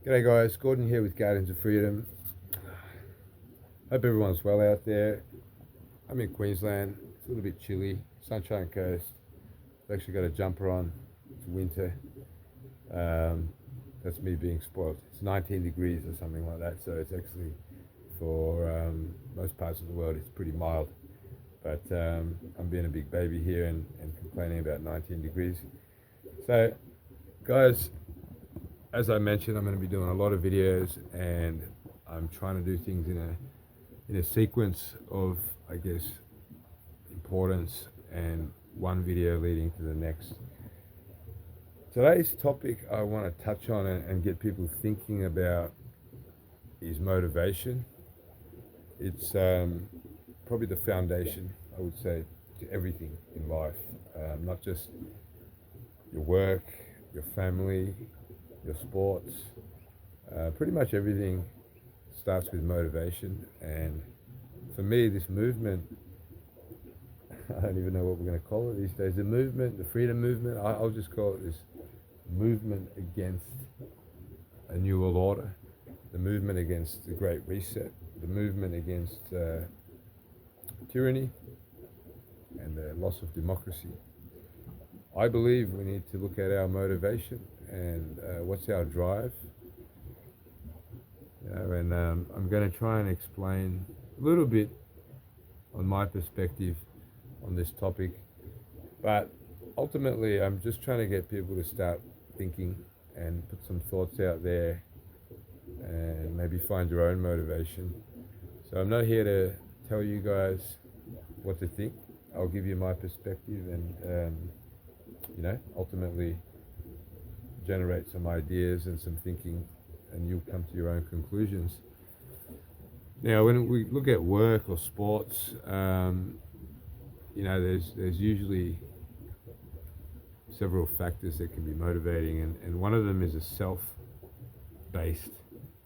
G'day guys, Gordon here with Gardens of Freedom. Hope everyone's well out there. I'm in Queensland, it's a little bit chilly, Sunshine Coast. I've actually got a jumper on, it's winter. That's me being spoiled. It's 19 degrees or something like that, so it's actually, for most parts of the world, it's pretty mild. But I'm being a big baby here and complaining about 19 degrees. So guys, as I mentioned, I'm going to be doing a lot of videos, and I'm trying to do things in a sequence of, I guess, importance, and one video leading to the next. Today's topic I want to touch on and get people thinking about is motivation. It's probably the foundation, I would say, to everything in life, not just your work, your family, your sports. Pretty much everything starts with motivation. And for me, this movement, I don't even know what we're going to call it these days, the movement, the freedom movement, I'll just call it this movement against a new world order, the movement against the Great Reset, the movement against tyranny and the loss of democracy. I believe we need to look at our motivation and what's our drive. And I'm going to try and explain a little bit on my perspective on this topic, but ultimately I'm just trying to get people to start thinking and put some thoughts out there and maybe find your own motivation. So I'm not here to tell you guys what to think. I'll give you my perspective and ultimately generate some ideas and some thinking, and you'll come to your own conclusions. Now, when we look at work or sports, there's usually several factors that can be motivating, and one of them is a self-based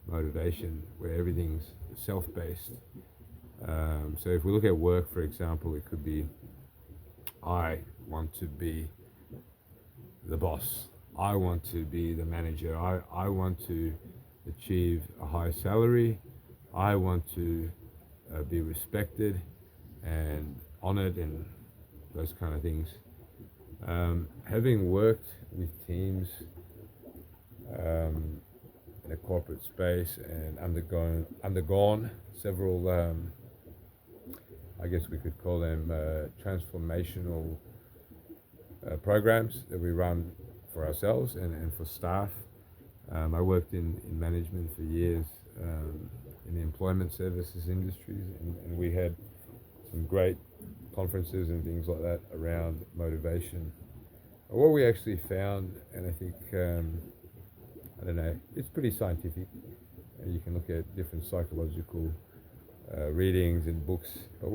motivation, where everything's self-based. So if we look at work, for example, it could be, I want to be the boss. I want to be the manager. I want to achieve a high salary. I want to be respected and honored and those kind of things. Having worked with teams in a corporate space and undergone several, I guess we could call them transformational programs that we run for ourselves and for staff. I worked in management for years in the employment services industries, and we had some great conferences and things like that around motivation. But what we actually found, and I think, I don't know, it's pretty scientific. You can look at different psychological readings and books. But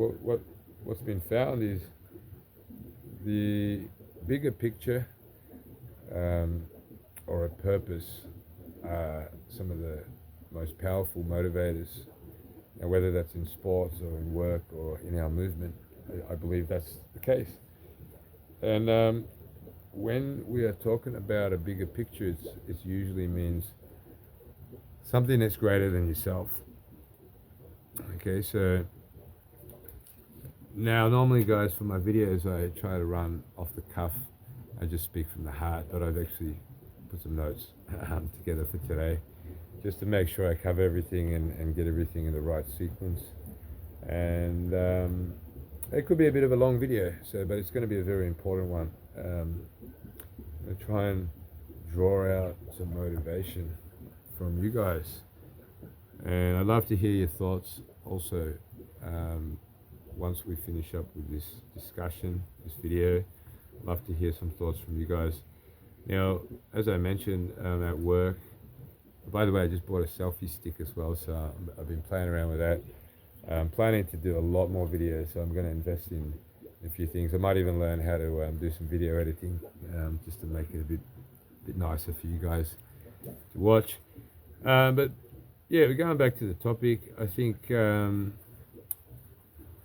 what's been found is the bigger picture or a purpose are some of the most powerful motivators. Now, whether that's in sports or in work or in our movement, I believe that's the case. And when we are talking about a bigger picture, it usually means something that's greater than yourself. Okay, so now normally, guys, for my videos I try to run off the cuff. I just speak from the heart, but I've actually put some notes together for today just to make sure I cover everything and get everything in the right sequence. And it could be a bit of a long video, but it's going to be a very important one. I'm going to try and draw out some motivation from you guys, and I'd love to hear your thoughts also once we finish up with this discussion, this video. I'd love to hear some thoughts from you guys. Now, as I mentioned, at work, by the way, I just bought a selfie stick as well, so I've been playing around with that. I'm planning to do a lot more videos, so I'm going to invest in a few things. I might even learn how to do some video editing, just to make it a bit nicer for you guys to watch. But yeah, we're going back to the topic. I think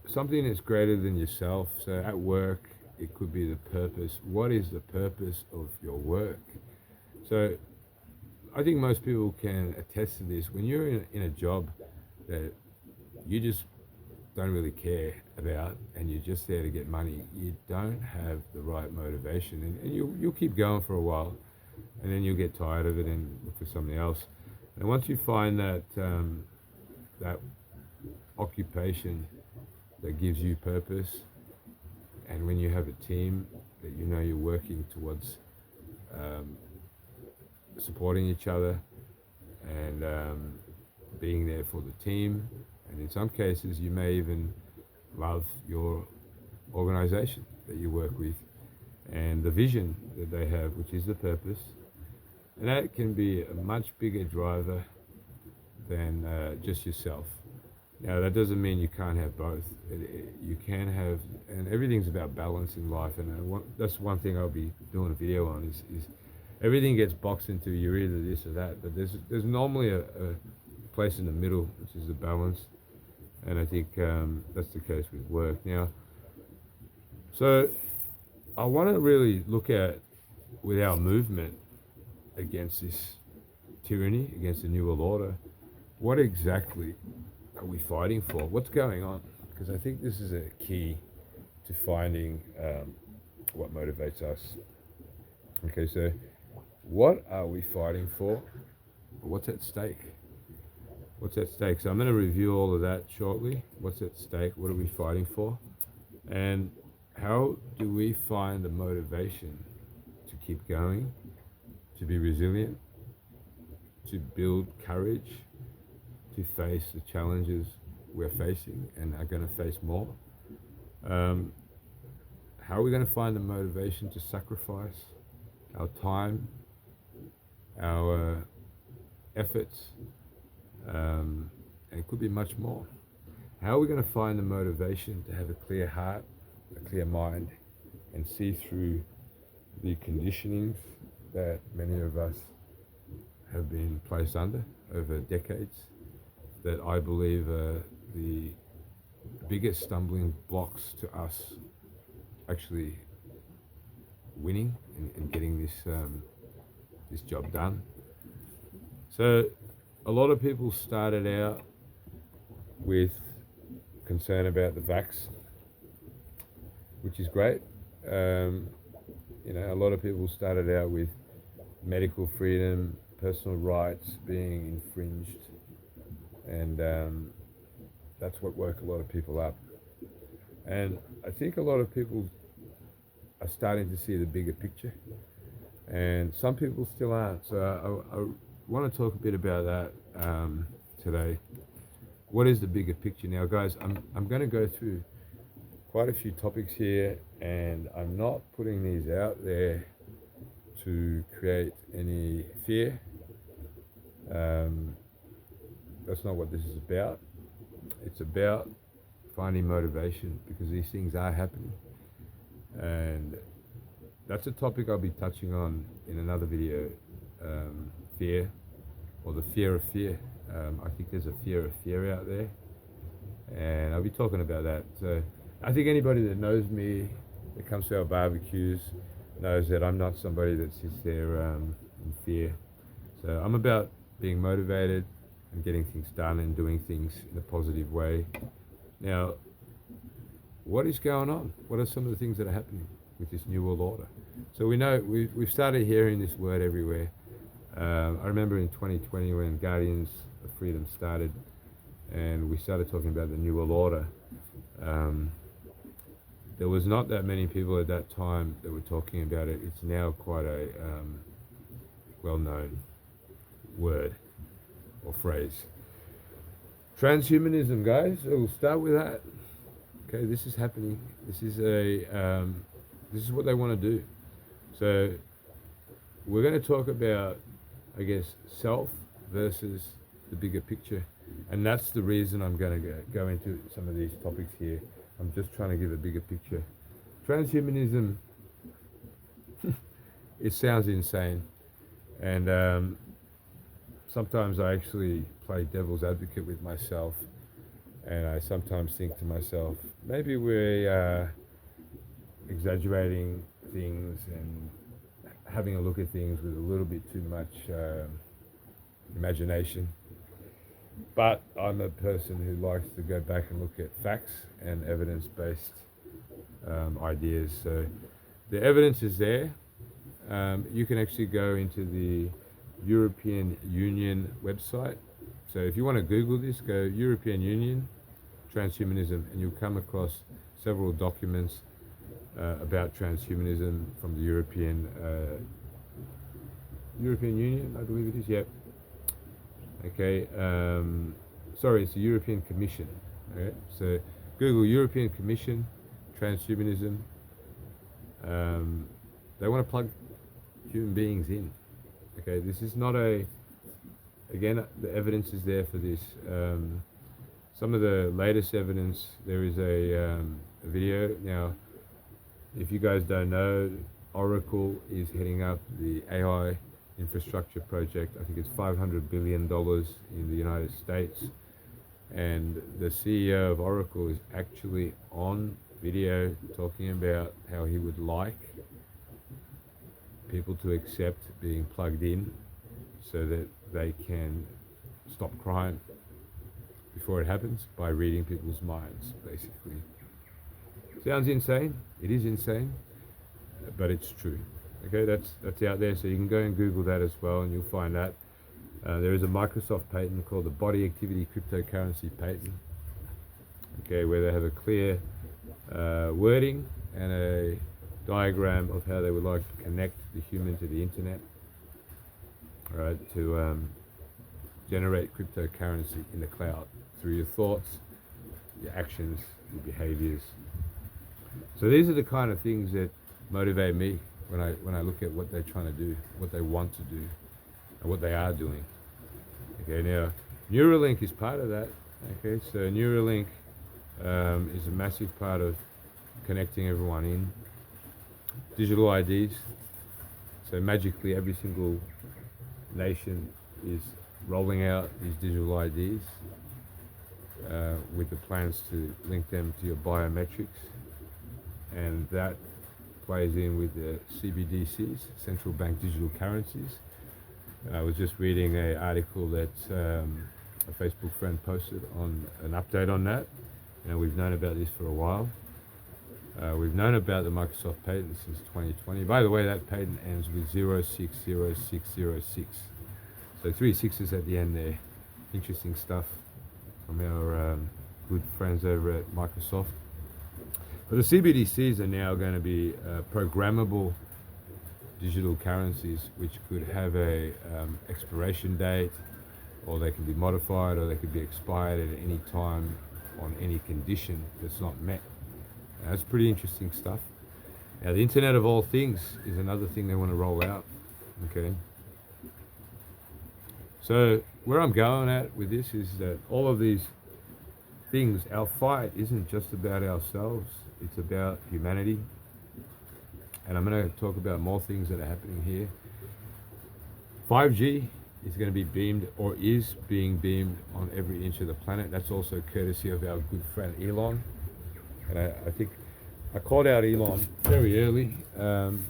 something that's greater than yourself. So at work, it could be the purpose. What is the purpose of your work? So I think most people can attest to this. When you're in a job that you just don't really care about and you're just there to get money, you don't have the right motivation, and you'll keep going for a while, and then you'll get tired of it and look for something else. And once you find that occupation that gives you purpose, and when you have a team that you know you're working towards um, supporting each other and being there for the team, and in some cases you may even love your organization that you work with and the vision that they have, which is the purpose, and that can be a much bigger driver than just yourself. Now, that doesn't mean you can't have both. You can have, and everything's about balance in life. And that's one thing I'll be doing a video on is everything gets boxed into you're either this or that. But there's normally a place in the middle, which is the balance. And I think that's the case with work. Now, so I want to really look at, with our movement against this tyranny, against the New World Order, what exactly are we fighting for? What's going on? Because I think this is a key to finding what motivates us. Okay, so what are we fighting for? What's at stake? What's at stake? So I'm going to review all of that shortly. What's at stake? What are we fighting for? And how do we find the motivation to keep going, to be resilient, to build courage, to face the challenges we're facing and are going to face more? How are we going to find the motivation to sacrifice our time, our efforts, and it could be much more? How are we going to find the motivation to have a clear heart, a clear mind, and see through the conditionings that many of us have been placed under over decades, that I believe are the biggest stumbling blocks to us actually winning and getting this job done? So a lot of people started out with concern about the vax, which is great. A lot of people started out with medical freedom, personal rights being infringed, and that's what woke a lot of people up. And I think a lot of people are starting to see the bigger picture, and some people still aren't. So I want to talk a bit about that today. What is the bigger picture? Now, guys, I'm going to go through quite a few topics here, and I'm not putting these out there to create any fear. That's not what this is about. It's about finding motivation, because these things are happening. And that's a topic I'll be touching on in another video, fear, or the fear of fear. I think there's a fear of fear out there, and I'll be talking about that. So I think anybody that knows me, that comes to our barbecues, knows that I'm not somebody that sits there in fear. So I'm about being motivated and getting things done and doing things in a positive way. Now, what is going on? What are some of the things that are happening with this New World Order? So we know we've started hearing this word everywhere. I remember in 2020 when Guardians of Freedom started, and we started talking about the New World Order. There was not that many people at that time that were talking about it. It's now quite a well-known word or phrase. Transhumanism, guys. We'll start with that. Okay, this is happening. This is what they want to do. So we're going to talk about, I guess, self versus the bigger picture, and that's the reason I'm going to go into some of these topics here. I'm just trying to give a bigger picture. Transhumanism, it sounds insane, and sometimes I actually play devil's advocate with myself, and I sometimes think to myself, maybe we're exaggerating things and having a look at things with a little bit too much imagination. But I'm a person who likes to go back and look at facts and evidence-based ideas. So the evidence is there. You can actually go into the European Union website. So if you want to Google this, go European Union transhumanism, and you'll come across several documents about transhumanism from the European Union, I believe it is. Yep. Okay. Sorry, it's the European Commission. Okay. So Google European Commission transhumanism. They want to plug human beings in. Okay. This is not again, the evidence is there for this. Some of the latest evidence, there is a video. Now, if you guys don't know, Oracle is heading up the AI infrastructure project. I think it's $500 billion in the United States. And the CEO of Oracle is actually on video talking about how he would like people to accept being plugged in so that they can stop crime before it happens by reading people's minds, basically. Sounds insane. It is insane, but it's true. Okay, that's out there, so you can go and Google that as well, and you'll find that. There is a Microsoft patent called the Body Activity Cryptocurrency Patent. Okay, where they have a clear wording and a diagram of how they would like to connect the human to the internet, right? To generate cryptocurrency in the cloud through your thoughts, your actions, your behaviors. So these are the kind of things that motivate me when I look at what they're trying to do, what they want to do, and what they are doing. Okay, now Neuralink is part of that. Okay, so Neuralink is a massive part of connecting everyone in. Digital IDs. So magically, every single nation is rolling out these digital IDs with the plans to link them to your biometrics, and that plays in with the CBDCs, central bank digital currencies. I was just reading an article that a Facebook friend posted on an update on that. You know, we've known about this for a while. We've known about the Microsoft patent since 2020. By the way, that patent ends with 060606. So 3 sixes at the end there. Interesting stuff from our good friends over at Microsoft. But the CBDCs are now going to be programmable digital currencies, which could have a expiration date, or they can be modified, or they could be expired at any time on any condition that's not met. Now, that's pretty interesting stuff. Now, the Internet of All Things is another thing they want to roll out. Okay. So where I'm going at with this is that all of these things, our fight isn't just about ourselves, it's about humanity. And I'm going to talk about more things that are happening here. 5G is going to be beamed, or is being beamed, on every inch of the planet. That's also courtesy of our good friend Elon. And I think I called out Elon very early in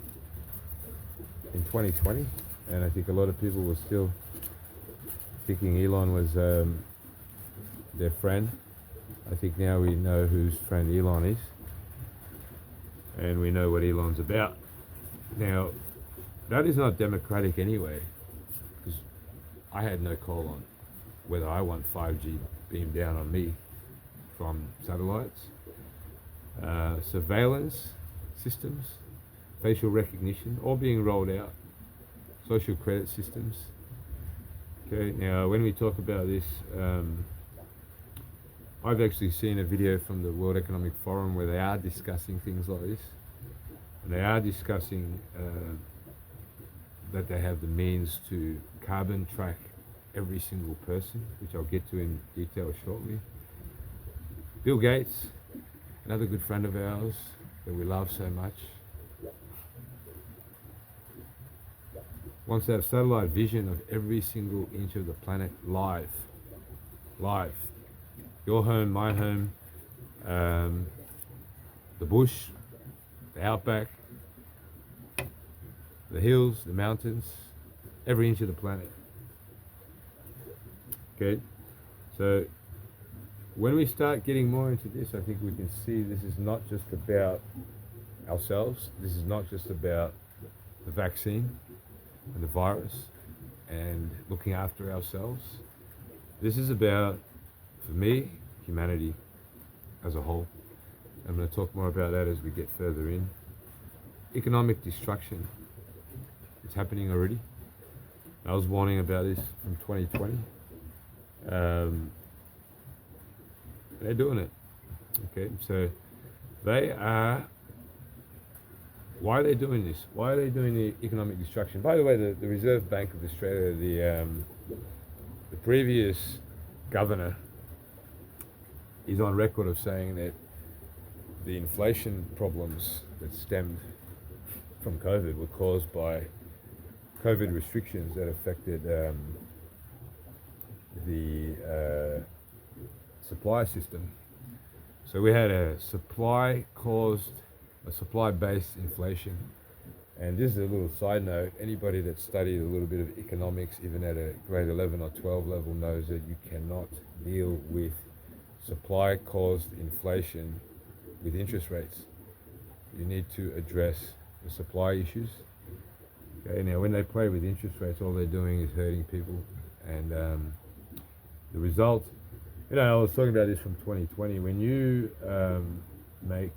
2020, and I think a lot of people were still thinking Elon was their friend. I think now we know whose friend Elon is, and we know what Elon's about. Now, that is not democratic anyway, because I had no call on whether I want 5G beamed down on me from satellites. Surveillance systems, facial recognition, all being rolled out. Social credit systems. Okay, now when we talk about this, I've actually seen a video from the World Economic Forum where they are discussing things like this. And they are discussing that they have the means to carbon track every single person, which I'll get to in detail shortly. Bill Gates, another good friend of ours that we love so much, wants to have satellite vision of every single inch of the planet live. Your home, my home, the bush, the outback, the hills, the mountains, every inch of the planet. Okay, so when we start getting more into this, I think we can see this is not just about ourselves. This is not just about the vaccine and the virus and looking after ourselves. This is about, for me, humanity as a whole. I'm going to talk more about that as we get further in. Economic destruction. It's happening already. I was warning about this from 2020. They're doing it. Okay, so they are. Why are they doing this? Why are they doing the economic destruction? By the way, the Reserve Bank of Australia, the previous governor, is on record of saying that the inflation problems that stemmed from COVID were caused by COVID restrictions that affected the supply system. So we had a supply-based inflation. And just a little side note, anybody that studied a little bit of economics, even at a grade 11 or 12 level, knows that you cannot deal with supply-caused inflation with interest rates. You need to address the supply issues. Okay, now when they play with interest rates, all they're doing is hurting people. And the result, I was talking about this from 2020, when you make,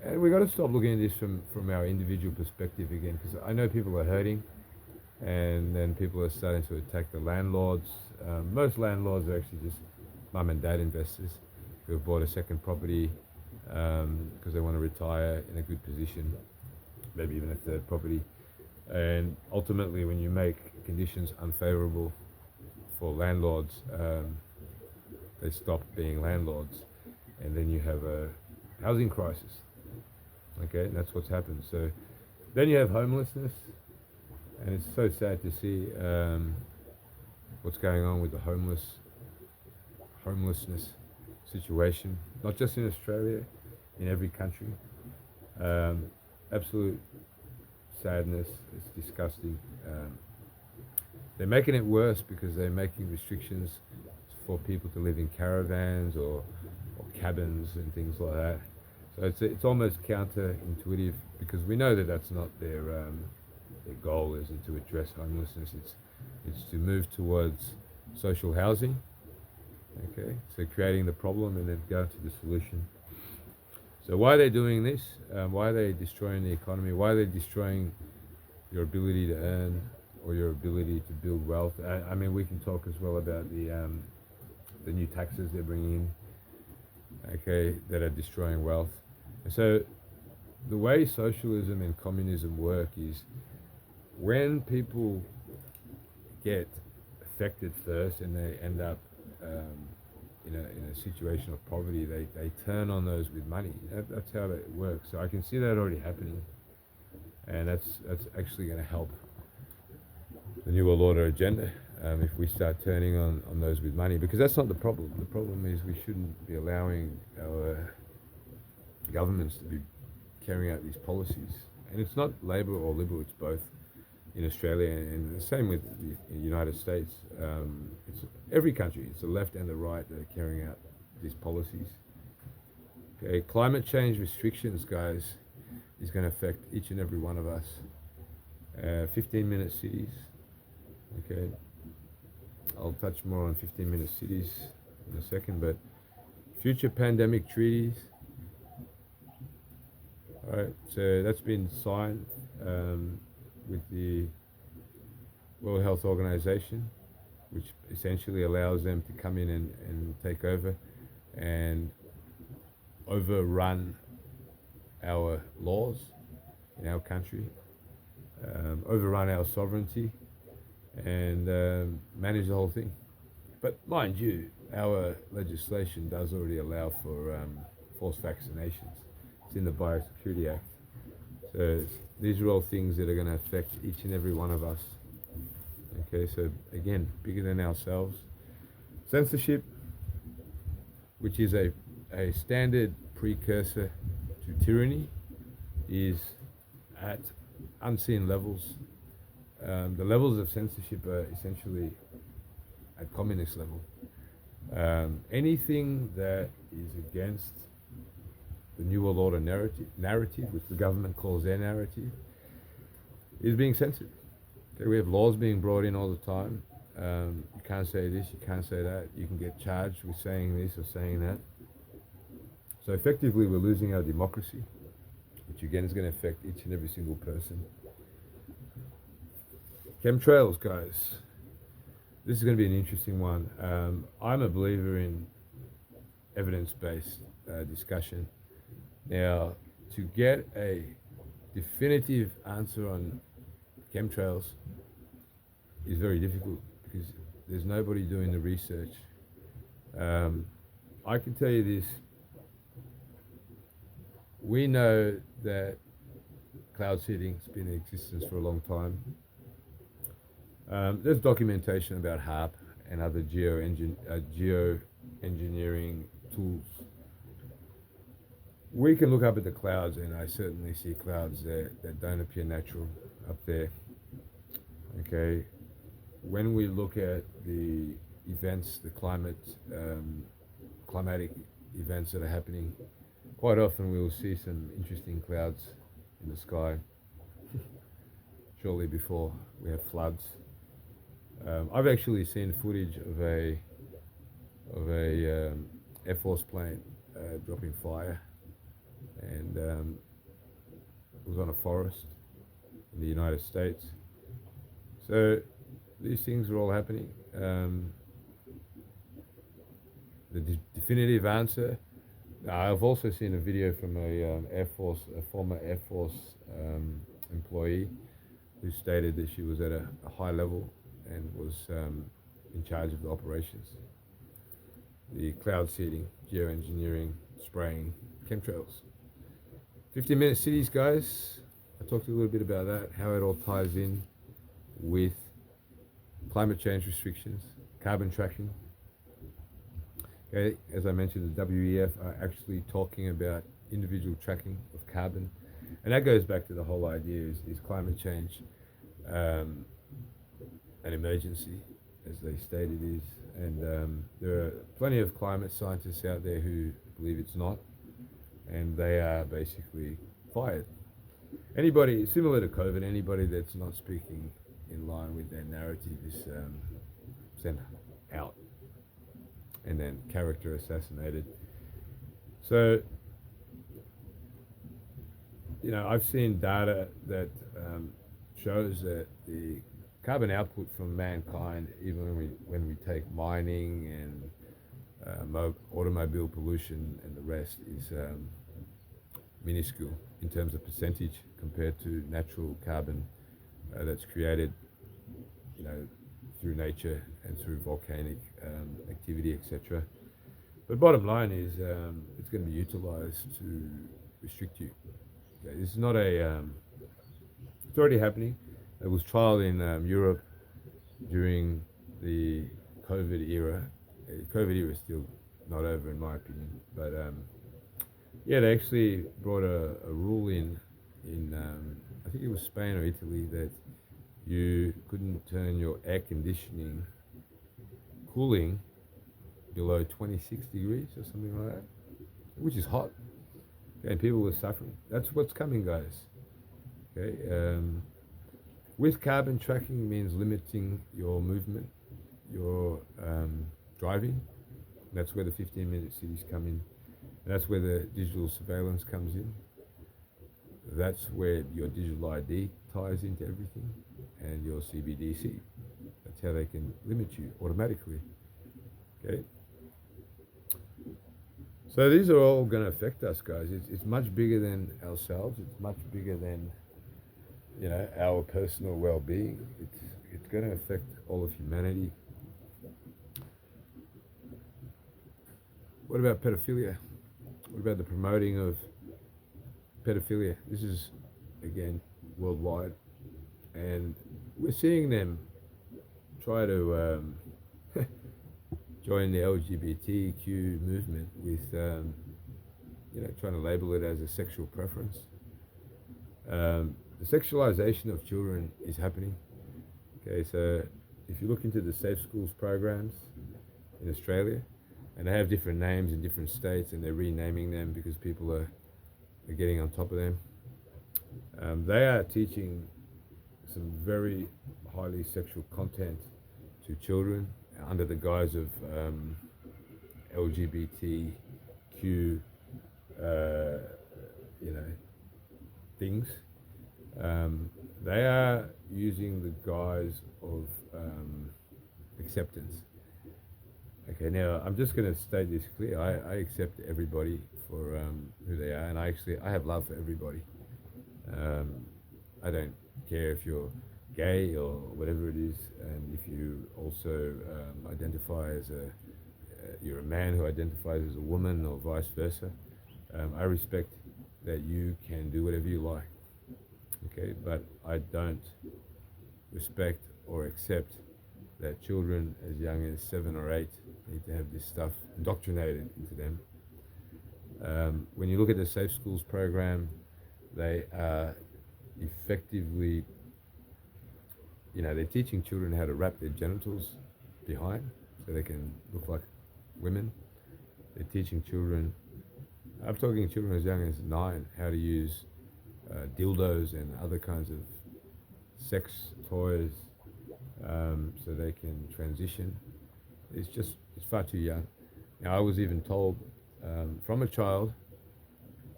and we got to stop looking at this from our individual perspective again, because I know people are hurting, and then people are starting to attack the landlords. Most landlords are actually just mum and dad investors who have bought a second property because they want to retire in a good position, maybe even a third property. And ultimately, when you make conditions unfavorable for landlords, they stop being landlords, and then you have a housing crisis. Okay, and that's what's happened. So then you have homelessness, and it's so sad to see what's going on with the homelessness situation, not just in Australia, in every country. Absolute sadness. It's disgusting. They're making it worse because they're making restrictions for people to live in caravans or cabins and things like that. So it's almost counterintuitive, because we know that that's not their goal isn't to address homelessness. It's to move towards social housing. Okay, so creating the problem and then go to the solution. So why are they doing this? Why are they destroying the economy? Why are they destroying your ability to earn or your ability to build wealth? I mean, we can talk as well about the new taxes they're bringing in, okay, that are destroying wealth. And so the way socialism and communism work is, when people get affected first and they end up in a situation of poverty, they turn on those with money. That's how it works. So I can see that already happening, and that's actually going to help the New World Order agenda if we start turning on those with money, because that's not the problem. The problem is we shouldn't be allowing our governments to be carrying out these policies. And it's not Labor or Liberal, it's both in Australia, and the same with the United States. It's every country, it's the left and the right that are carrying out these policies. Okay, climate change restrictions, guys, is going to affect each and every one of us. 15-minute cities. Okay, I'll touch more on 15-minute cities in a second, but future pandemic treaties. All right, so that's been signed with the World Health Organization, which essentially allows them to come in and take over and overrun our laws in our country, overrun our sovereignty, and manage the whole thing. But mind you, our legislation does already allow for forced vaccinations. It's in the Biosecurity Act. So these are all things that are going to affect each and every one of us. Okay, so again, bigger than ourselves. Censorship, which is a standard precursor to tyranny, is at unseen levels. The levels of censorship are essentially at communist level. Anything that is against the New World Order narrative, which the government calls their narrative, is being censored. Okay, we have laws being brought in all the time. You can't say this, you can't say that. You can get charged with saying this or saying that. So effectively, we're losing our democracy, which again is going to affect each and every single person. Chemtrails, guys. This is going to be an interesting one. I'm a believer in evidence-based discussion. Now, to get a definitive answer on chemtrails is very difficult because there's nobody doing the research. I can tell you this. We know that cloud seeding's been in existence for a long time. There's documentation about HARP and other geoengineering tools. We can look up at the clouds, and I certainly see clouds there that don't appear natural up there. Okay, when we look at the events, the climatic events that are happening, quite often we will see some interesting clouds in the sky shortly before we have floods. I've actually seen footage of a Air Force plane dropping fire, and it was on a forest in the United States. So these things are all happening. The definitive answer. I've also seen a video from a former Air Force employee who stated that she was at a high level and was in charge of the operations. The cloud seeding, geoengineering, spraying, chemtrails. 15-minute cities, guys. I talked a little bit about that, how it all ties in with climate change restrictions, carbon tracking. Okay, as I mentioned, the WEF are actually talking about individual tracking of carbon. And that goes back to the whole idea, is climate change an emergency, as they state it is. And there are plenty of climate scientists out there who believe it's not, and they are basically fired. Anybody, similar to COVID, anybody that's not speaking in line with their narrative is sent out and then character assassinated. So, you know, I've seen data that shows that the carbon output from mankind, even when we take mining and automobile pollution and the rest, is minuscule in terms of percentage compared to natural carbon that's created, you know, through nature and through volcanic activity, etc. But bottom line is, it's going to be utilized to restrict you. Okay, this is not a. It's already happening. It was trialed in Europe during the COVID era. COVID era is still not over, in my opinion. But yeah, they actually brought a rule in I think it was Spain or Italy, that you couldn't turn your air conditioning cooling below 26 degrees or something like that, which is hot. Okay, and people were suffering. That's what's coming, guys. Okay, with carbon tracking means limiting your movement, your driving. That's where the 15-minute cities come in. And that's where the digital surveillance comes in. That's where your digital ID ties into everything, and your CBDC. That's how they can limit you automatically. Okay. So these are all going to affect us, guys. It's much bigger than ourselves. It's much bigger than, you know, our personal well-being. It's going to affect all of humanity. What about pedophilia? What about the promoting of pedophilia? This is, again, worldwide, and we're seeing them try to join the LGBTQ movement with, you know, trying to label it as a sexual preference. The sexualization of children is happening. Okay, so if you look into the safe schools programs in Australia, and they have different names in different states, and they're renaming them because people are getting on top of them. They are teaching some very highly sexual content to children under the guise of LGBTQ, you know, things. They are using the guise of acceptance. Okay, now I'm just going to state this clear. I accept everybody for who they are, and I have love for everybody. I don't care if you're gay or whatever it is, and if you also identify as you're a man who identifies as a woman or vice versa. I respect that you can do whatever you like. Okay, but I don't respect or accept that children as young as 7 or 8 need to have this stuff indoctrinated into them. When you look at the Safe Schools program, they are effectively, they're teaching children how to wrap their genitals behind so they can look like women. They're teaching children, I'm talking children as young as 9, how to use dildos and other kinds of sex toys so they can transition. It's far too young. Now, I was even told from a child,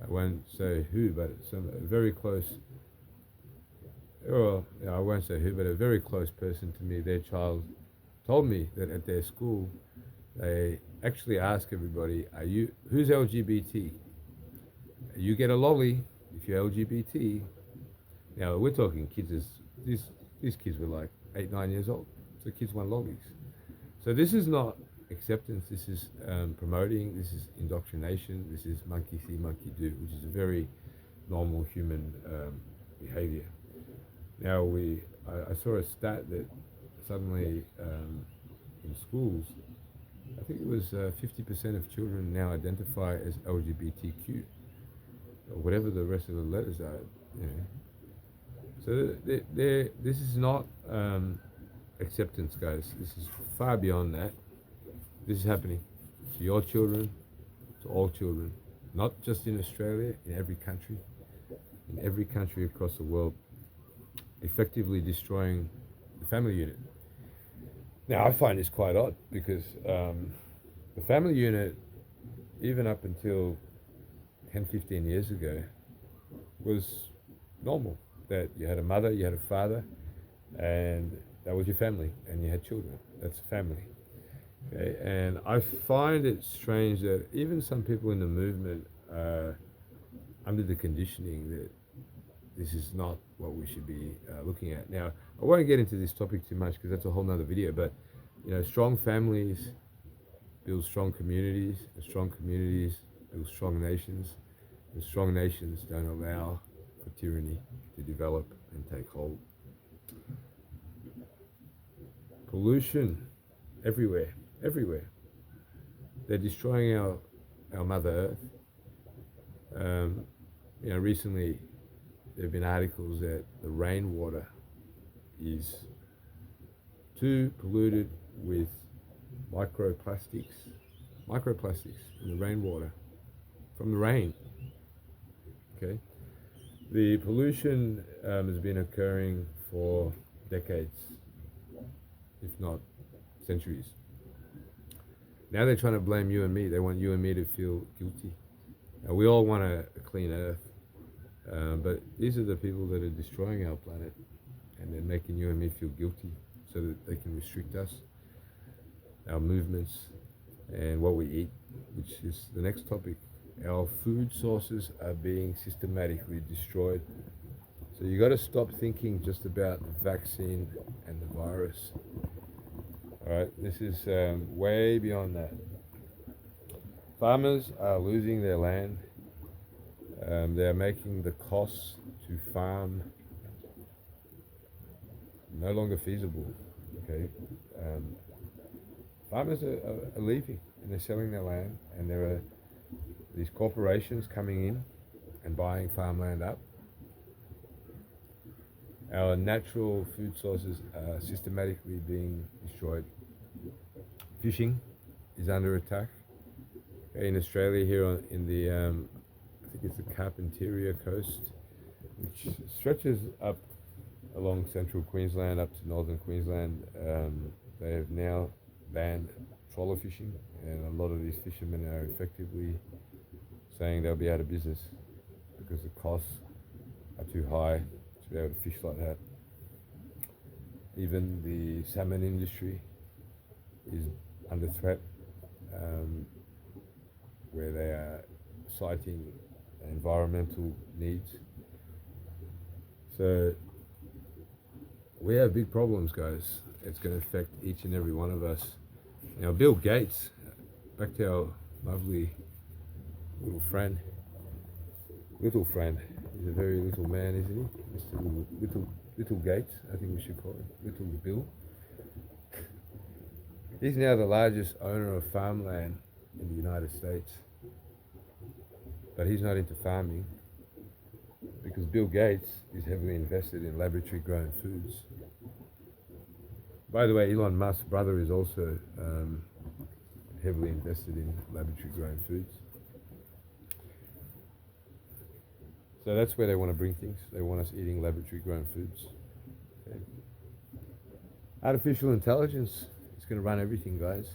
I won't say who, but some very close, or I won't say who, but a very close person to me, their child told me that at their school, they actually ask everybody, who's LGBT? You get a lolly if you're LGBT. Now, we're talking kids, these kids were like 8, 9 years old, so kids want lollies. So this is not acceptance, this is promoting, this is indoctrination, this is monkey see, monkey do, which is a very normal human behavior. Now, I saw a stat that suddenly in schools, I think it was 50% of children now identify as LGBTQ, or whatever the rest of the letters are. So this is not acceptance, guys. This is far beyond that. This is happening to your children, to all children, not just in Australia, in every country across the world, effectively destroying the family unit. Now, I find this quite odd because the family unit, even up until 10, 15 years ago, was normal. That you had a mother, you had a father, and that was your family, and you had children. That's a family. Okay? And I find it strange that even some people in the movement are under the conditioning that this is not what we should be looking at. Now, I won't get into this topic too much because that's a whole nother video, but strong families build strong communities, and strong communities build strong nations, and strong nations don't allow for tyranny to develop and take hold. Pollution everywhere. They're destroying our Mother Earth. Recently there have been articles that the rainwater is too polluted with microplastics in the rainwater from the rain. Okay, the pollution has been occurring for decades, if not centuries. Now they're trying to blame you and me. They want you and me to feel guilty. Now, we all want a clean earth, but these are the people that are destroying our planet, and they're making you and me feel guilty so that they can restrict us, our movements, and what we eat, which is the next topic. Our food sources are being systematically destroyed. So you got to stop thinking just about the vaccine and the virus. All right, this is way beyond that. Farmers are losing their land. They're making the costs to farm no longer feasible. Okay, farmers are leaving and they're selling their land, and there are these corporations coming in and buying farmland up. Our natural food sources are systematically being destroyed. Fishing is under attack. In Australia, here in the, I think it's the Carpentaria coast, which stretches up along central Queensland up to northern Queensland. They have now banned trawler fishing, and a lot of these fishermen are effectively saying they'll be out of business because the costs are too high to be able to fish like that. Even the salmon industry is under threat, where they are citing environmental needs. So we have big problems, guys. It's going to affect each and every one of us. Now, Bill Gates, back to our lovely little friend. Little friend. He's a very little man, isn't he? Mr. Little Gates, I think we should call him. Little Bill. He's now the largest owner of farmland in the United States. But he's not into farming because Bill Gates is heavily invested in laboratory grown foods. By the way, Elon Musk's brother is also heavily invested in laboratory grown foods. So that's where they want to bring things. They want us eating laboratory grown foods. Okay. Artificial intelligence is going to run everything, guys.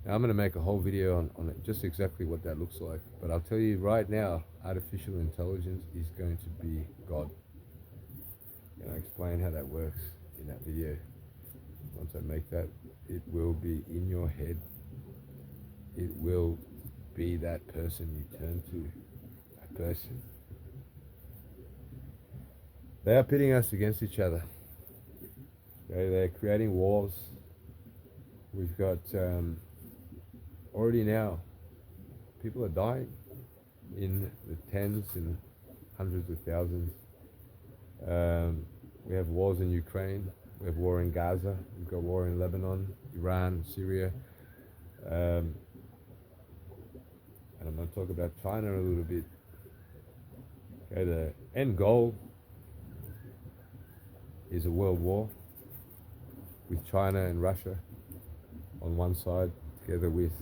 Now I'm going to make a whole video on it, just exactly what that looks like. But I'll tell you right now, artificial intelligence is going to be God. And I'll explain how that works in that video. Once I make that, it will be in your head. It will be that person you turn to, that person. They are pitting us against each other. Okay, they're creating wars. We've got already now, people are dying in the tens and hundreds of thousands. We have wars in Ukraine. We have war in Gaza. We've got war in Lebanon, Iran, Syria. And I'm going to talk about China a little bit. Okay, the end goal is a world war with China and Russia on one side, together with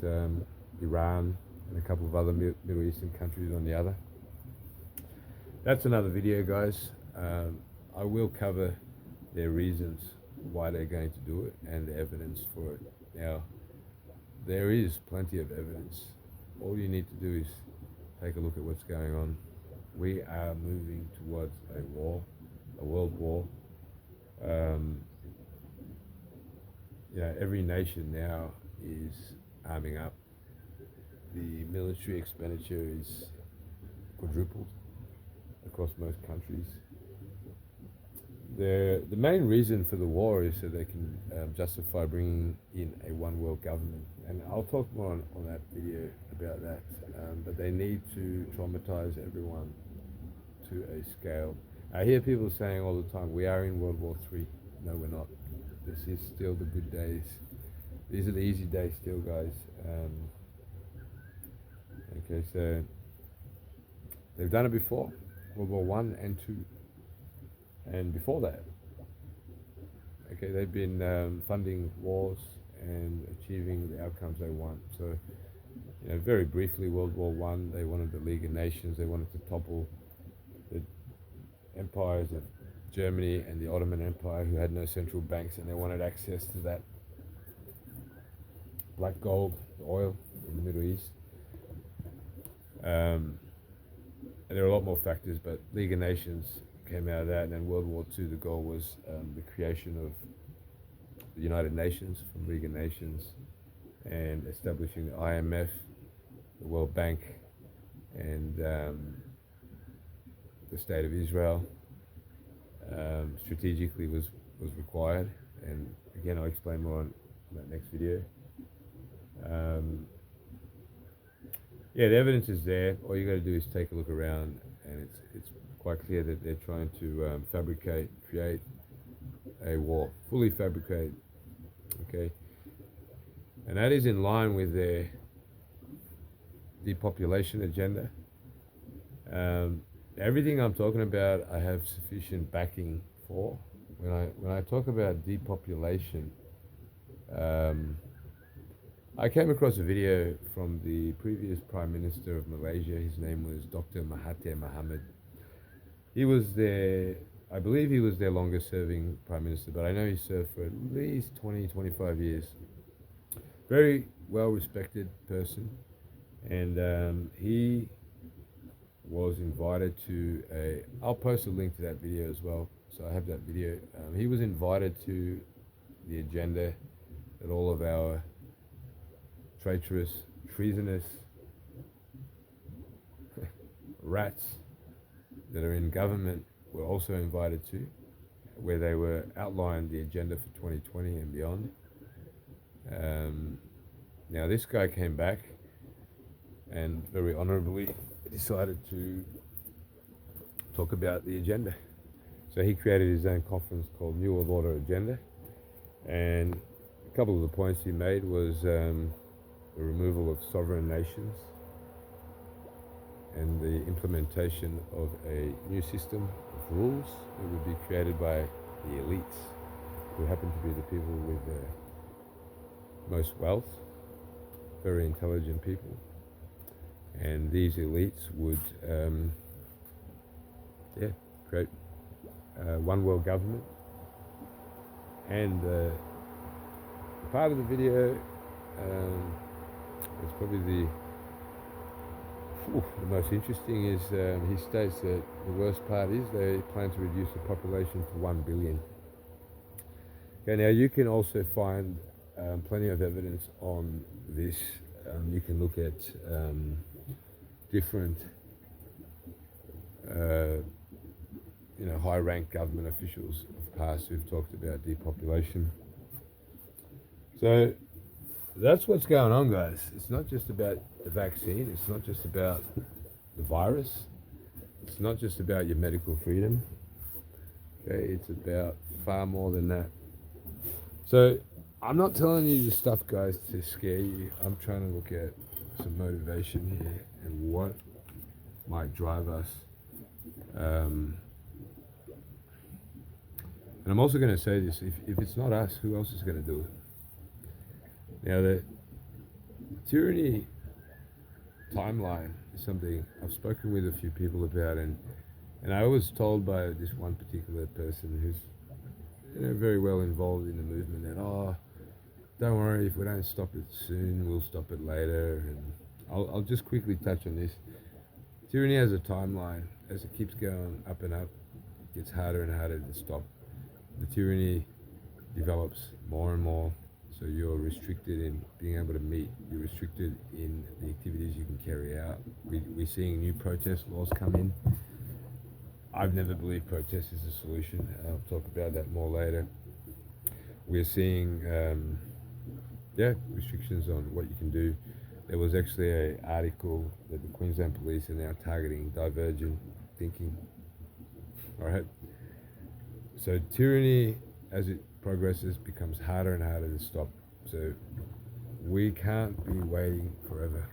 Iran and a couple of other Middle Eastern countries on the other. That's another video, guys. I will cover their reasons why they're going to do it and the evidence for it. Now, there is plenty of evidence. All you need to do is take a look at what's going on. We are moving towards a war, a world war. Every nation now is arming up. The military expenditure is quadrupled across most countries. The main reason for the war is so they can justify bringing in a one world government. And I'll talk more on that video about that. But they need to traumatize everyone to a scale. I hear people saying all the time, we are in World War III. No, we're not. This is still the good days. These are the easy days still, guys. Okay, so they've done it before, World War I and II. And before that, okay, they've been funding wars and achieving the outcomes they want. So, very briefly, World War I, they wanted the League of Nations. They wanted to topple the empires of Germany and the Ottoman Empire, who had no central banks, and they wanted access to that black gold, oil in the Middle East. And there are a lot more factors, but League of Nations came out of that, and then World War II, the goal was the creation of the United Nations from League of Nations and establishing the IMF, the World Bank, and the State of Israel. Strategically was required, and again I'll explain more on that next video. The evidence is there. All you got to do is take a look around, and it's quite clear that they're trying to create a war, fully fabricate. Okay, and that is in line with their depopulation agenda. Everything I'm talking about, I have sufficient backing before. When I talk about depopulation, um, I came across a video from the previous Prime Minister of Malaysia. His name was Dr. Mahathir Mohamad. He was their, I believe he was their longest serving Prime Minister, but I know he served for at least 20, 25 years. Very well respected person. And he was invited to I'll post a link to that video as well. So I have that video. He was invited to the agenda that all of our traitorous, treasonous rats that are in government were also invited to, where they were outlined the agenda for 2020 and beyond. Now this guy came back and very honorably decided to talk about the agenda. So he created his own conference called New World Order Agenda, and a couple of the points he made was the removal of sovereign nations and the implementation of a new system of rules that would be created by the elites, who happen to be the people with the most wealth, very intelligent people. And these elites would create one world government. And part of the video, it's probably the most interesting, is he states that the worst part is they plan to reduce the population to 1 billion. Okay, now you can also find plenty of evidence on this. You can look at different high-ranked government officials of past who've talked about depopulation. So that's what's going on, guys. It's not just about the vaccine. It's not just about the virus. It's not just about your medical freedom. Okay, it's about far more than that. So I'm not telling you this stuff, guys, to scare you. I'm trying to look at some motivation here and what might drive us. And I'm also going to say this, if it's not us, who else is going to do it? Now, the tyranny timeline is something I've spoken with a few people about, and I was told by this one particular person who's very well involved in the movement that, don't worry, if we don't stop it soon, we'll stop it later. And I'll just quickly touch on this. Tyranny has a timeline. As it keeps going up and up, it gets harder and harder to stop. The tyranny develops more and more, so you're restricted in being able to meet. You're restricted in the activities you can carry out. We're seeing new protest laws come in. I've never believed protest is a solution. I'll talk about that more later. We're seeing restrictions on what you can do. There was actually an article that the Queensland Police are now targeting divergent thinking. All right. So tyranny, as it progresses, becomes harder and harder to stop. So we can't be waiting forever.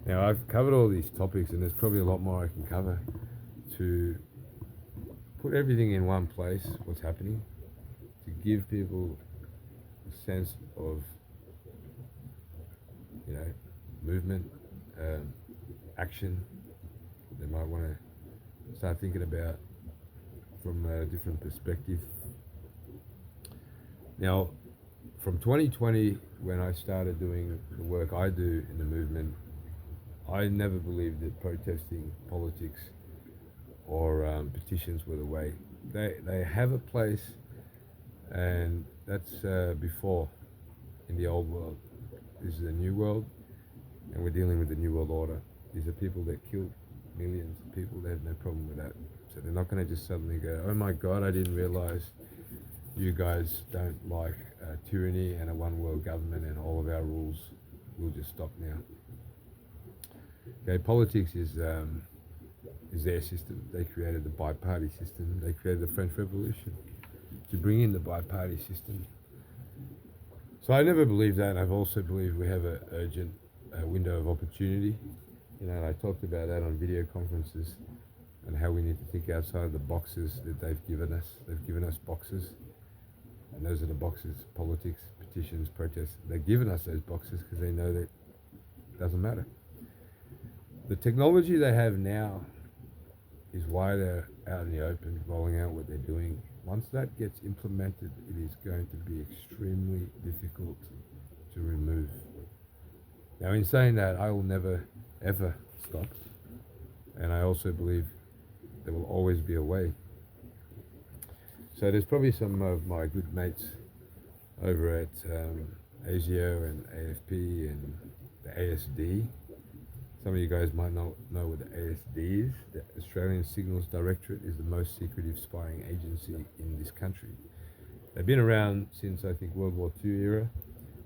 Now, I've covered all these topics, and there's probably a lot more I can cover to put everything in one place, what's happening, to give people a sense of, movement, action. They might want to start thinking about from a different perspective. Now, from 2020, when I started doing the work I do in the movement, I never believed that protesting politics or petitions were the way. They have a place, and that's before in the old world. This is a new world, and we're dealing with the New World Order. These are people that killed millions of people. They have no problem with that. So they're not going to just suddenly go, oh my God, I didn't realize you guys don't like tyranny and a one world government and all of our rules will just stop now. Okay, politics is their system. They created the bi-party system. They created the French Revolution to bring in the bi-party system. So I never believed that, and I've also believed we have an urgent window of opportunity. And I talked about that on video conferences. and how we need to think outside the boxes that they've given us. They've given us boxes, and those are the boxes: politics, petitions, protests. They've given us those boxes because they know that it doesn't matter. The technology they have now is why they're out in the open, rolling out what they're doing. Once that gets implemented, it is going to be extremely difficult to remove. Now, in saying that, I will never, ever stop. And I also believe there will always be a way. So there's probably some of my good mates over at ASIO and AFP and the ASD. Some of you guys might not know what the ASD is. The Australian Signals Directorate is the most secretive spying agency in this country. They've been around since, I think, World War II era,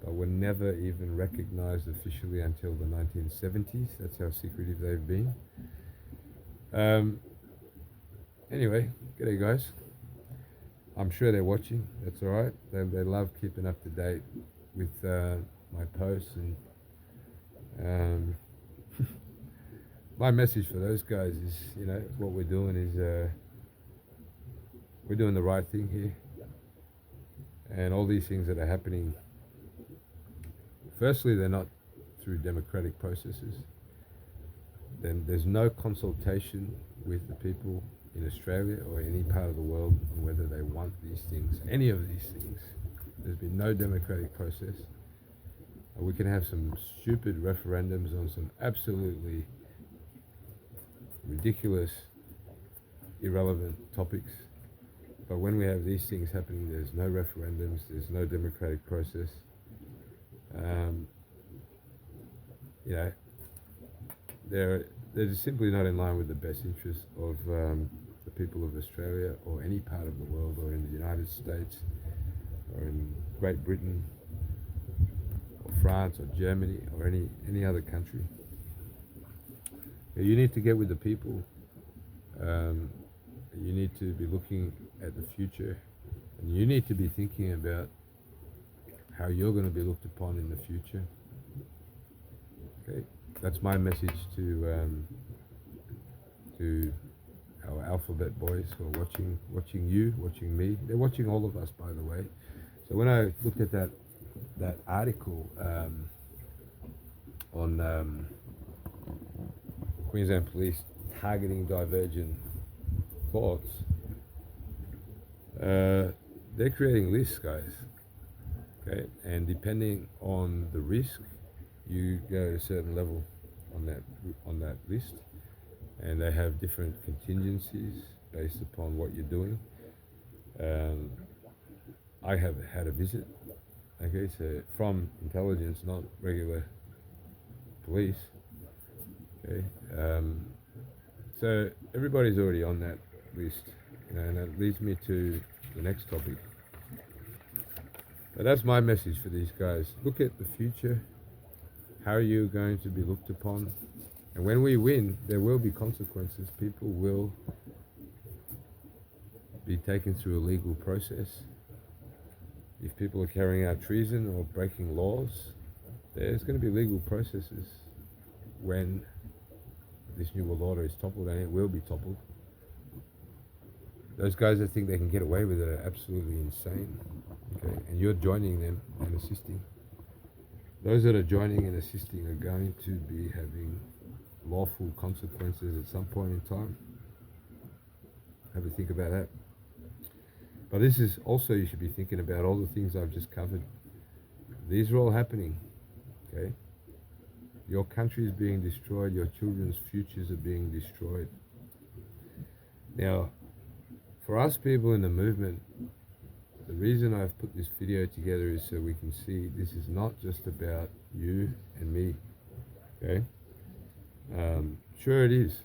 but were never even recognized officially until the 1970s. That's how secretive they've been. Anyway, g'day guys. I'm sure they're watching. That's all right. They love keeping up to date with my posts, and my message for those guys is, what we're doing is we're doing the right thing here, and all these things that are happening. Firstly, they're not through democratic processes. Then there's no consultation with the people in Australia or any part of the world on whether they want these things, any of these things. There's been no democratic process. We can have some stupid referendums on some absolutely ridiculous, irrelevant topics. But when we have these things happening, there's no referendums, there's no democratic process. They're just simply not in line with the best interests of the people of Australia or any part of the world, or in the United States, or in Great Britain, or France, or Germany, or any other country. You need to get with the people. You need to be looking at the future, and you need to be thinking about how you're going to be looked upon in the future. Okay, that's my message to our alphabet boys who are watching me. They're watching all of us, by the way. So when I looked at that article on Queensland Police targeting divergent thoughts, they're creating lists, guys. Okay, and depending on the risk, you go to a certain level on that list, and they have different contingencies based upon what you're doing. I have had a visit, okay, so from intelligence, not regular police. Okay, so everybody's already on that list, and that leads me to the next topic. But that's my message for these guys. Look at the future. How are you going to be looked upon? And when we win, there will be consequences. People will be taken through a legal process. If people are carrying out treason or breaking laws, there's going to be legal processes when this new world order is toppled, and it will be toppled. Those guys that think they can get away with it are absolutely insane. Okay, and you're joining them and assisting. Those that are joining and assisting are going to be having lawful consequences at some point in time. Have a think about that. But this is also, you should be thinking about all the things I've just covered. These are all happening. Okay, your country is being destroyed. Your children's futures are being destroyed. Now, for us people in the movement, the reason I've put this video together is so we can see this is not just about you and me. Okay, sure it is,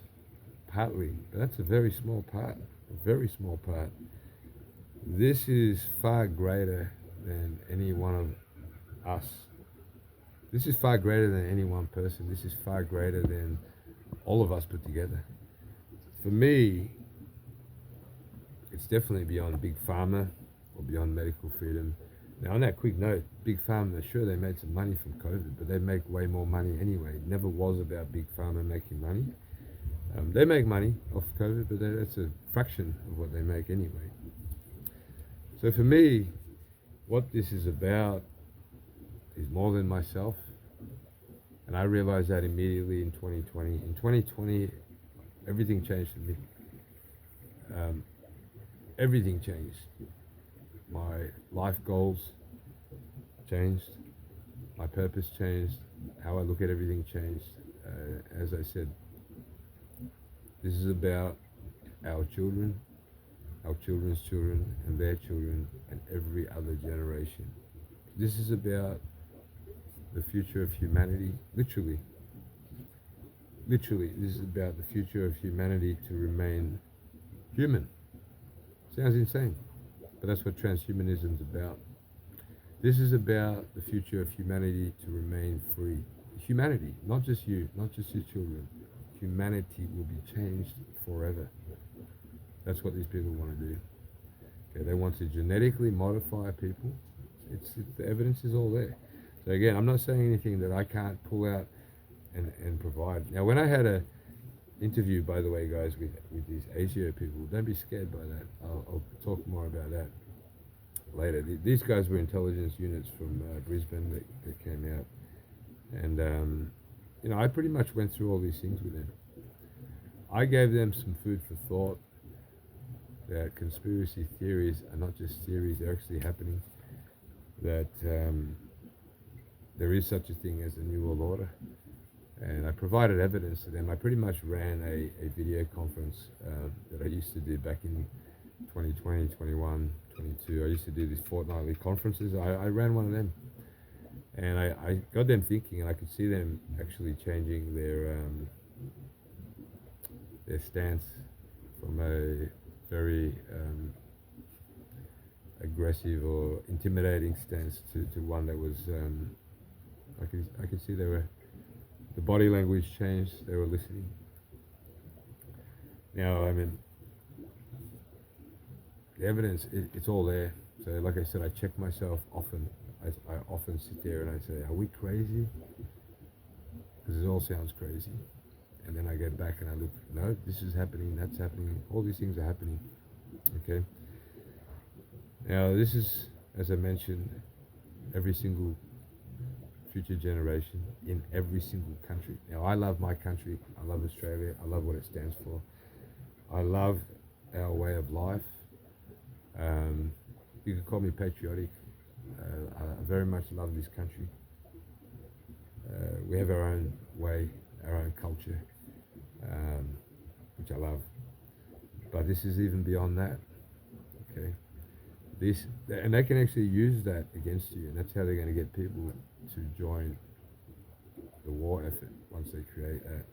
partly, but that's a very small part. A very small part. This is far greater than any one of us. This is far greater than any one person. This is far greater than all of us put together. For me, it's definitely beyond Big Pharma or beyond medical freedom. Now, on that quick note, Big Pharma, sure, they made some money from COVID, but they make way more money anyway. It never was about Big Pharma making money. They make money off COVID, but that's a fraction of what they make anyway. So for me, what this is about is more than myself. And I realized that immediately in 2020. In 2020, everything changed for me. Everything changed. My life goals changed. My purpose changed. How I look at everything changed. As I said, this is about our children, our children's children, and their children, and every other generation. This is about the future of humanity, literally. Literally, this is about the future of humanity to remain human. Sounds insane, but that's what transhumanism is about. This is about the future of humanity to remain free. Humanity, not just you, not just your children. Humanity will be changed forever. That's what these people want to do. Okay, they want to genetically modify people. The evidence is all there. So again, I'm not saying anything that I can't pull out and provide. Now, when I had a interview, by the way, guys, with these ASIO people, don't be scared by that. I'll talk more about that later. These guys were intelligence units from Brisbane that came out. And, I pretty much went through all these things with them. I gave them some food for thought that conspiracy theories are not just theories, they're actually happening. That there is such a thing as a New World Order. And I provided evidence to them. I pretty much ran a video conference that I used to do back in 2020, 21, 22. I used to do these fortnightly conferences. I ran one of them. And I got them thinking, and I could see them actually changing their stance from a very aggressive or intimidating stance to one that was, I could see the body language changed, they were listening. Now, I mean, the evidence, it's all there. So like I said, I check myself often. I often sit there and I say, are we crazy? Because it all sounds crazy. And then I get back and I look, no, this is happening, that's happening, all these things are happening. Okay. Now this is, as I mentioned, every single future generation in every single country. Now I love my country, I love Australia, I love what it stands for. I love our way of life. You could call me patriotic. I very much love this country. We have our own way, our own culture, which I love. But this is even beyond that. Okay, and they can actually use that against you, and that's how they're going to get people to join the war effort once they create that.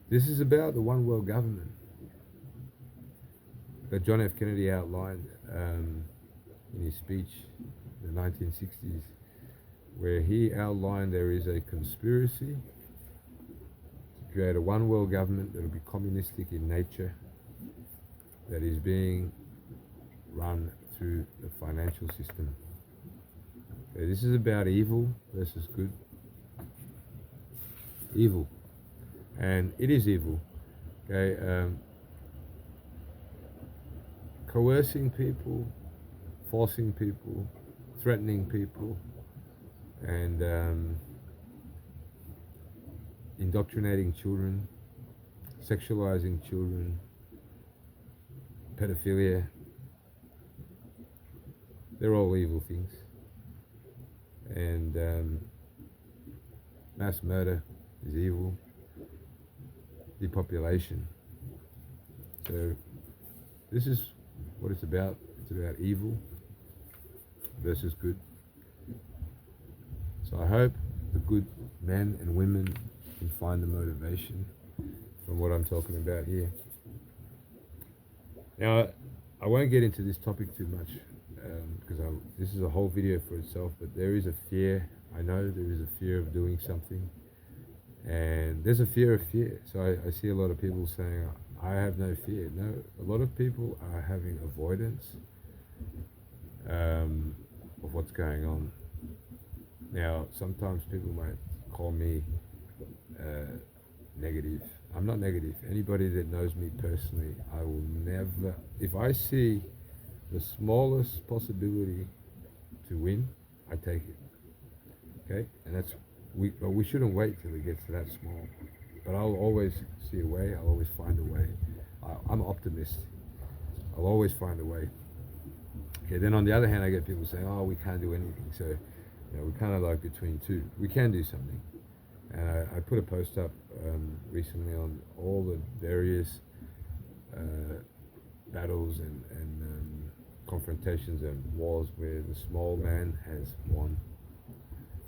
This is about the one world government that John F. Kennedy outlined in his speech in the 1960s, where he outlined there is a conspiracy to create a one world government that will be communistic in nature, that is being run through the financial system. Okay, this is about evil versus good. Evil. And it is evil. Okay, coercing people, forcing people, threatening people, and indoctrinating children, sexualizing children, pedophilia, they're all evil things. And mass murder is evil, depopulation. So this is what it's about. It's about evil versus good. So I hope the good men and women can find the motivation from what I'm talking about here. Now, I won't get into this topic too much because this is a whole video for itself, but there is a fear. I know there is a fear of doing something, and there's a fear of fear. So I see a lot of people saying, I have no fear. No, a lot of people are having avoidance of what's going on. Now, sometimes people might call me negative, I'm not negative. Anybody that knows me personally, I will never, if I see the smallest possibility to win, I take it. Okay, and but we shouldn't wait till it gets to that small. But I'll always see a way. I'll always find a way. I'm an optimist. I'll always find a way. Okay. Then on the other hand, I get people saying, "Oh, we can't do anything." So, we're kind of like between two. We can do something. And I put a post up recently on all the various battles and confrontations and wars where the small man has won.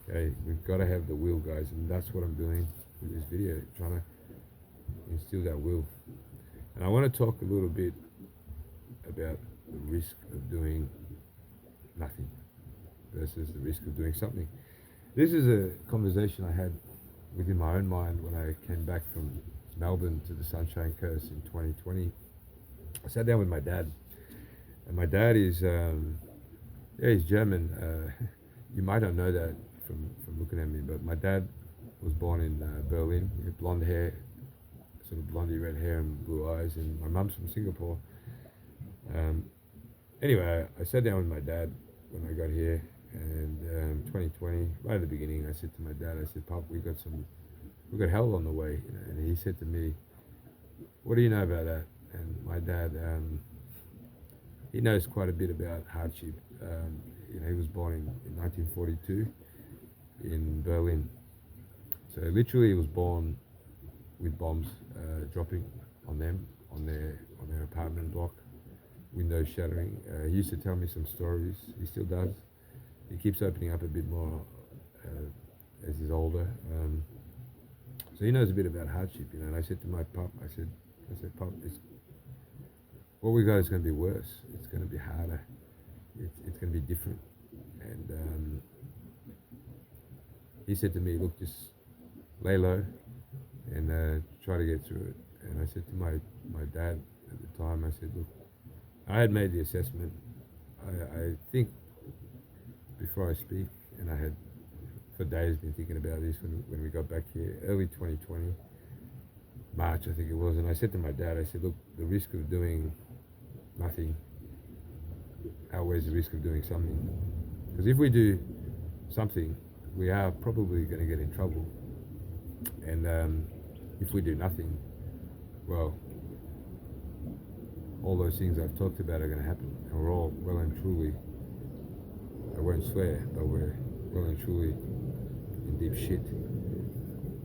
Okay, we've got to have the will, guys, and that's what I'm doing with this video, trying to instill that will. And I want to talk a little bit about the risk of doing nothing versus the risk of doing something. This is a conversation I had within my own mind when I came back from Melbourne to the Sunshine Coast in 2020. I sat down with my dad, and my dad is, he's German. You might not know that from looking at me, but my dad was born in Berlin. He had blonde hair, sort of blondie red hair and blue eyes, and my mum's from Singapore. Anyway, I sat down with my dad when I got here, and 2020, right at the beginning, I said to my dad, I said, "Pop, we got hell on the way," and he said to me, "What do you know about that?" And my dad, he knows quite a bit about hardship. He was born in 1942 in Berlin. So literally, he was born with bombs dropping on them, on their apartment block, windows shattering. He used to tell me some stories. He still does. He keeps opening up a bit more as he's older. So he knows a bit about hardship, And I said to my pop, I said, "Pop, what we got is going to be worse. It's going to be harder. It's going to be different." And he said to me, "Look, just lay low and try to get through it." And I said to my dad at the time, I said, "Look, I had made the assessment. I think before I speak, and I had for days been thinking about this when we got back here, early 2020, March I think it was, and I said to my dad, I said, look, the risk of doing nothing outweighs the risk of doing something. Because if we do something, we are probably going to get in trouble. And if we do nothing, well, all those things I've talked about are going to happen. And we're all well and truly, I won't swear, but we're well and truly in deep shit.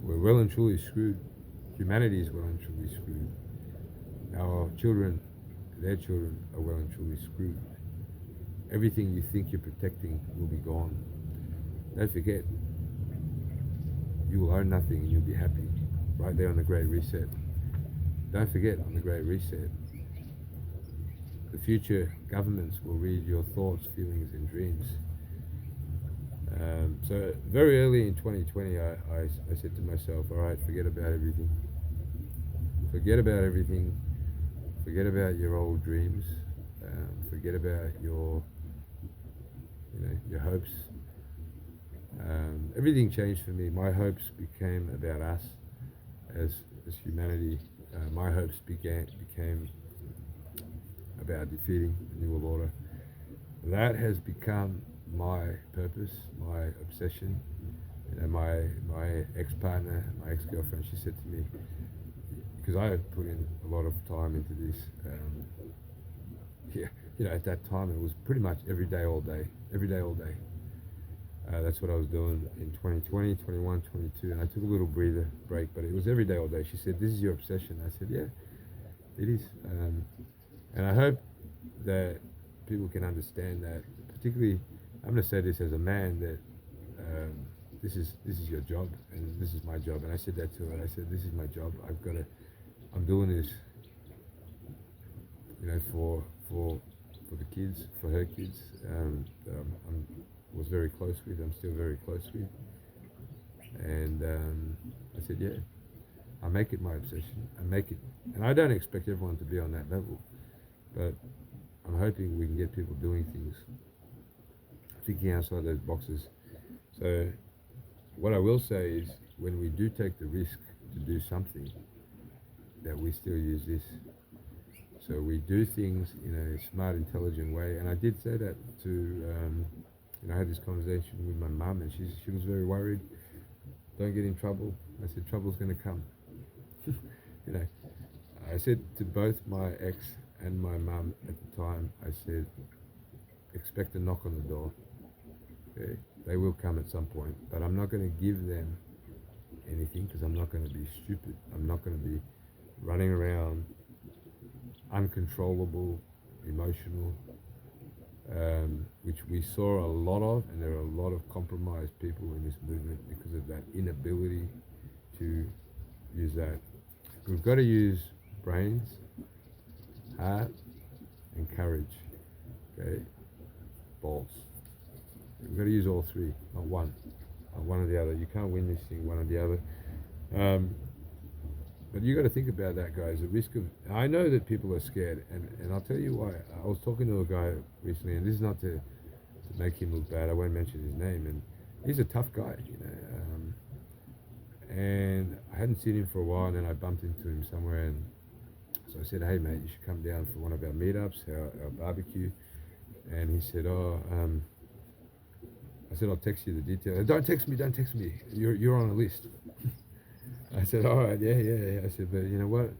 We're well and truly screwed. Humanity is well and truly screwed. Our children, their children are well and truly screwed. Everything you think you're protecting will be gone. Don't forget, you will own nothing and you'll be happy. Right there on the Great Reset. Don't forget, on the Great Reset, the future governments will read your thoughts, feelings and dreams. So very early in 2020, I said to myself, all right, forget about everything. Forget about everything. Forget about your old dreams. Forget about your hopes. Everything changed for me. My hopes became about us as humanity. My hopes became about defeating the New World Order. That has become my purpose, my obsession. My ex-partner, my ex-girlfriend, she said to me, because I had put in a lot of time into this. At that time it was pretty much every day, all day. That's what I was doing in 2020, 21, 22, and I took a little break, but it was every day, all day. She said, "This is your obsession." I said, "Yeah, it is," and I hope that people can understand that. Particularly, I'm going to say this as a man, that this is your job and this is my job. And I said that to her. I said, "This is my job. I'm doing this, for the kids, for her kids, that I was very close with. I'm still very close with." And I said, "Yeah, I make it my obsession. I make it, and I don't expect everyone to be on that level, but I'm hoping we can get people doing things, thinking outside those boxes." So what I will say is, when we do take the risk to do something, that we still use this. So we do things in a smart, intelligent way. And I did say that to, I had this conversation with my mum, and she was very worried. Don't get in trouble. I said, trouble's going to come. you know, I said to both my ex and my mum at the time, I said, expect a knock on the door. Okay? They will come at some point, but I'm not going to give them anything because I'm not going to be stupid. I'm not going to be running around uncontrollable, emotional, which we saw a lot of, and there are a lot of compromised people in this movement because of that inability to use that. We've got to use brains, heart, and courage. Okay, balls. We've got to use all three, not one or the other. You can't win this thing one or the other. But you got to think about that, guys. The risk of, I know that people are scared, and I'll tell you why. I was talking to a guy recently, and this is not to make him look bad. I won't mention his name, and he's a tough guy, and I hadn't seen him for a while, and then I bumped into him somewhere, and so I said, hey mate, you should come down for one of our meetups, our barbecue. And he said, I said, I'll text you the details. Don't text me, you're on a list. I said, all right, yeah. I said, but you know what?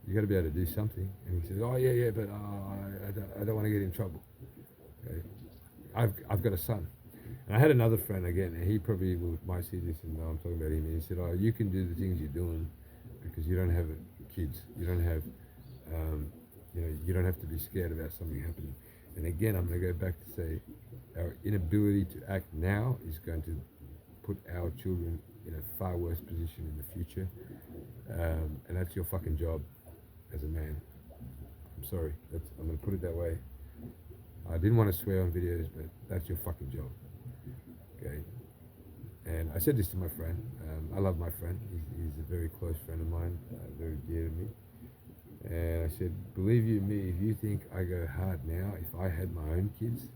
You got to be able to do something. And he said, oh yeah, but I don't want to get in trouble. Okay? I've got a son. And I had another friend again, and he probably might see this and know I'm talking about him. And he said, oh, you can do the things you're doing because you don't have kids. You don't have, you don't have to be scared about something happening. And again, I'm going to go back to say, our inability to act now is going to put our children in a far worse position in the future, and that's your fucking job as a man. I'm sorry, I'm going to put it that way. I didn't want to swear on videos, but that's your fucking job. Okay. And I said this to my friend. I love my friend. He's a very close friend of mine, very dear to me. And I said, believe you me, if you think I go hard now, if I had my own kids,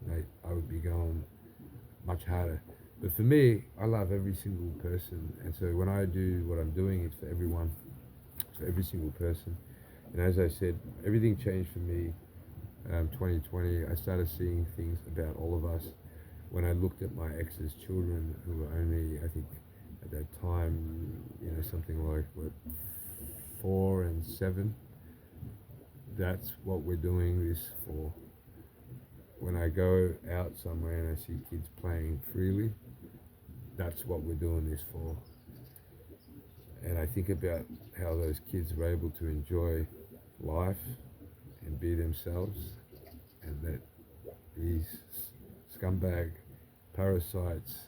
mate, I would be going much harder. But for me, I love every single person, and so when I do what I'm doing, it's for everyone, for every single person. And as I said, everything changed for me. 2020, I started seeing things about all of us. When I looked at my ex's children, who were only, I think, at that time, something like 4 and 7. That's what we're doing this for. When I go out somewhere and I see kids playing freely, that's what we're doing this for. And I think about how those kids were able to enjoy life and be themselves, and that these scumbag parasites,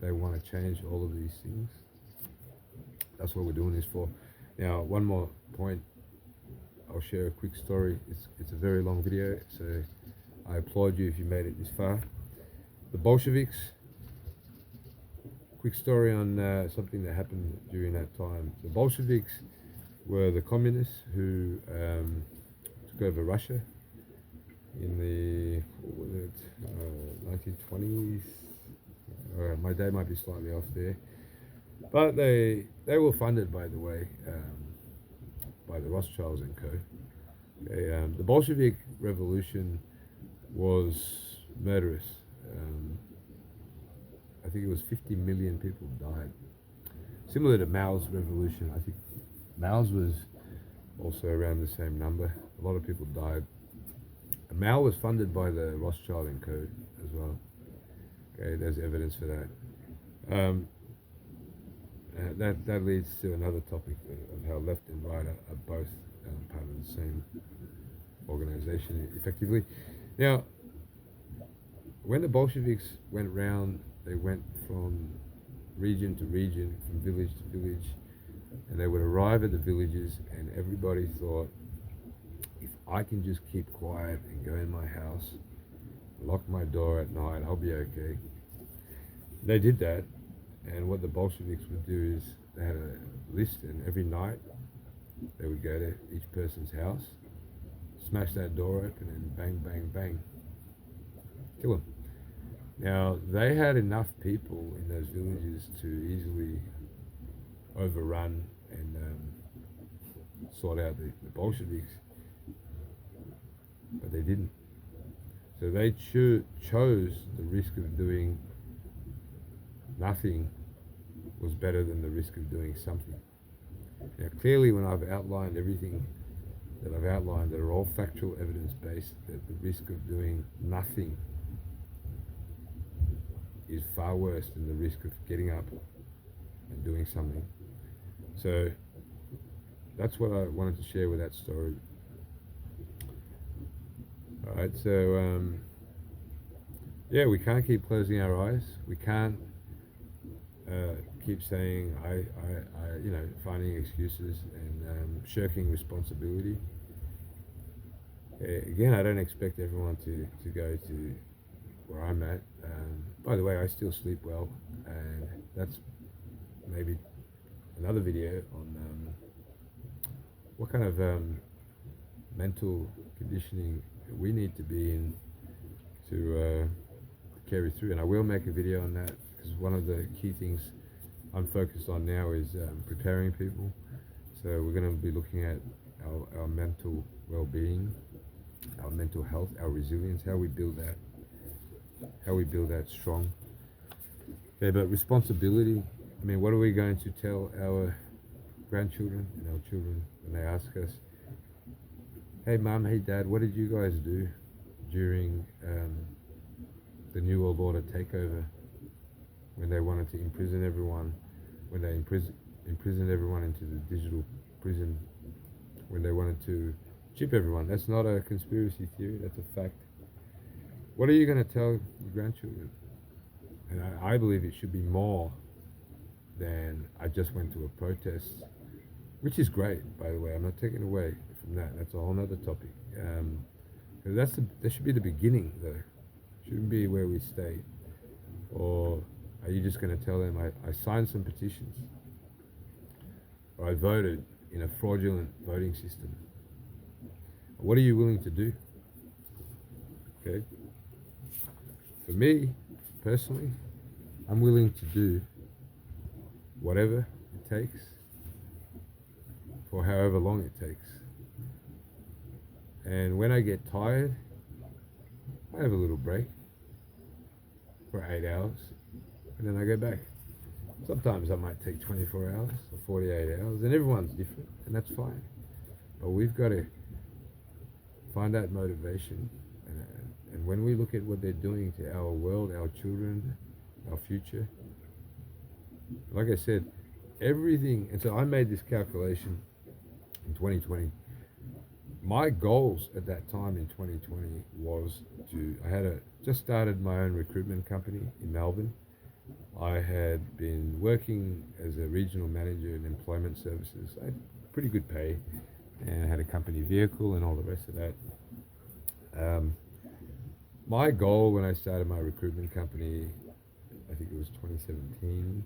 they want to change all of these things. That's what we're doing this for. Now, one more point. I'll share a quick story. It's a very long video, so I applaud you if you made it this far. The Bolsheviks. Quick story on something that happened during that time. The Bolsheviks were the communists who took over Russia in the 1920s. My day might be slightly off there, but they were funded, by the way, by the Rothschilds and co. The Bolshevik Revolution was murderous. I think it was 50 million people died. Similar to Mao's revolution, I think Mao's was also around the same number. A lot of people died. Mao was funded by the Rothschild and co. as well. Okay, there's evidence for that. That leads to another topic of how left and right are both part of the same organization, effectively. Now, when the Bolsheviks went round, they went from region to region, from village to village, and they would arrive at the villages, and everybody thought, if I can just keep quiet and go in my house, lock my door at night, I'll be okay. They did that, and what the Bolsheviks would do is they had a list, and every night they would go to each person's house, smash that door open, and bang, bang, bang, kill them. Now, they had enough people in those villages to easily overrun and sort out the Bolsheviks, but they didn't. So they chose the risk of doing nothing was better than the risk of doing something. Now, clearly, when I've outlined everything that I've outlined that are all factual evidence based, that the risk of doing nothing is far worse than the risk of getting up and doing something. So that's what I wanted to share with that story. All right, so yeah, we can't keep closing our eyes. We can't keep saying finding excuses and shirking responsibility. Again, I don't expect everyone to go to where I'm at. By the way, I still sleep well, and that's maybe another video on what kind of mental conditioning we need to be in to carry through. And I will make a video on that, because one of the key things I'm focused on now is preparing people. So we're going to be looking at our mental well-being, our mental health, our resilience, how we build that strong. Okay, but responsibility, I mean, what are we going to tell our grandchildren and our children when they ask us, hey mom, hey dad, what did you guys do during the New World Order takeover, when they wanted to imprison everyone, when they imprisoned everyone into the digital prison, when they wanted to chip everyone? That's not a conspiracy theory, that's a fact. What are you going to tell your grandchildren? And I believe it should be more than I just went to a protest, which is great, by the way. I'm not taking away from that. That's a whole other topic. That should be the beginning, though. Shouldn't be where we stay. Or are you just going to tell them, I signed some petitions, or I voted in a fraudulent voting system? What are you willing to do? Okay. For me, personally, I'm willing to do whatever it takes for however long it takes. And when I get tired, I have a little break for 8 hours, and then I go back. Sometimes I might take 24 hours or 48 hours, and everyone's different, and that's fine. But we've got to find that motivation. And when we look at what they're doing to our world, our children, our future, like I said, everything. And so I made this calculation in 2020. My goals at that time in 2020 was I just started my own recruitment company in Melbourne. I had been working as a regional manager in employment services. I had pretty good pay, and I had a company vehicle and all the rest of that. My goal when I started my recruitment company, I think it was 2017,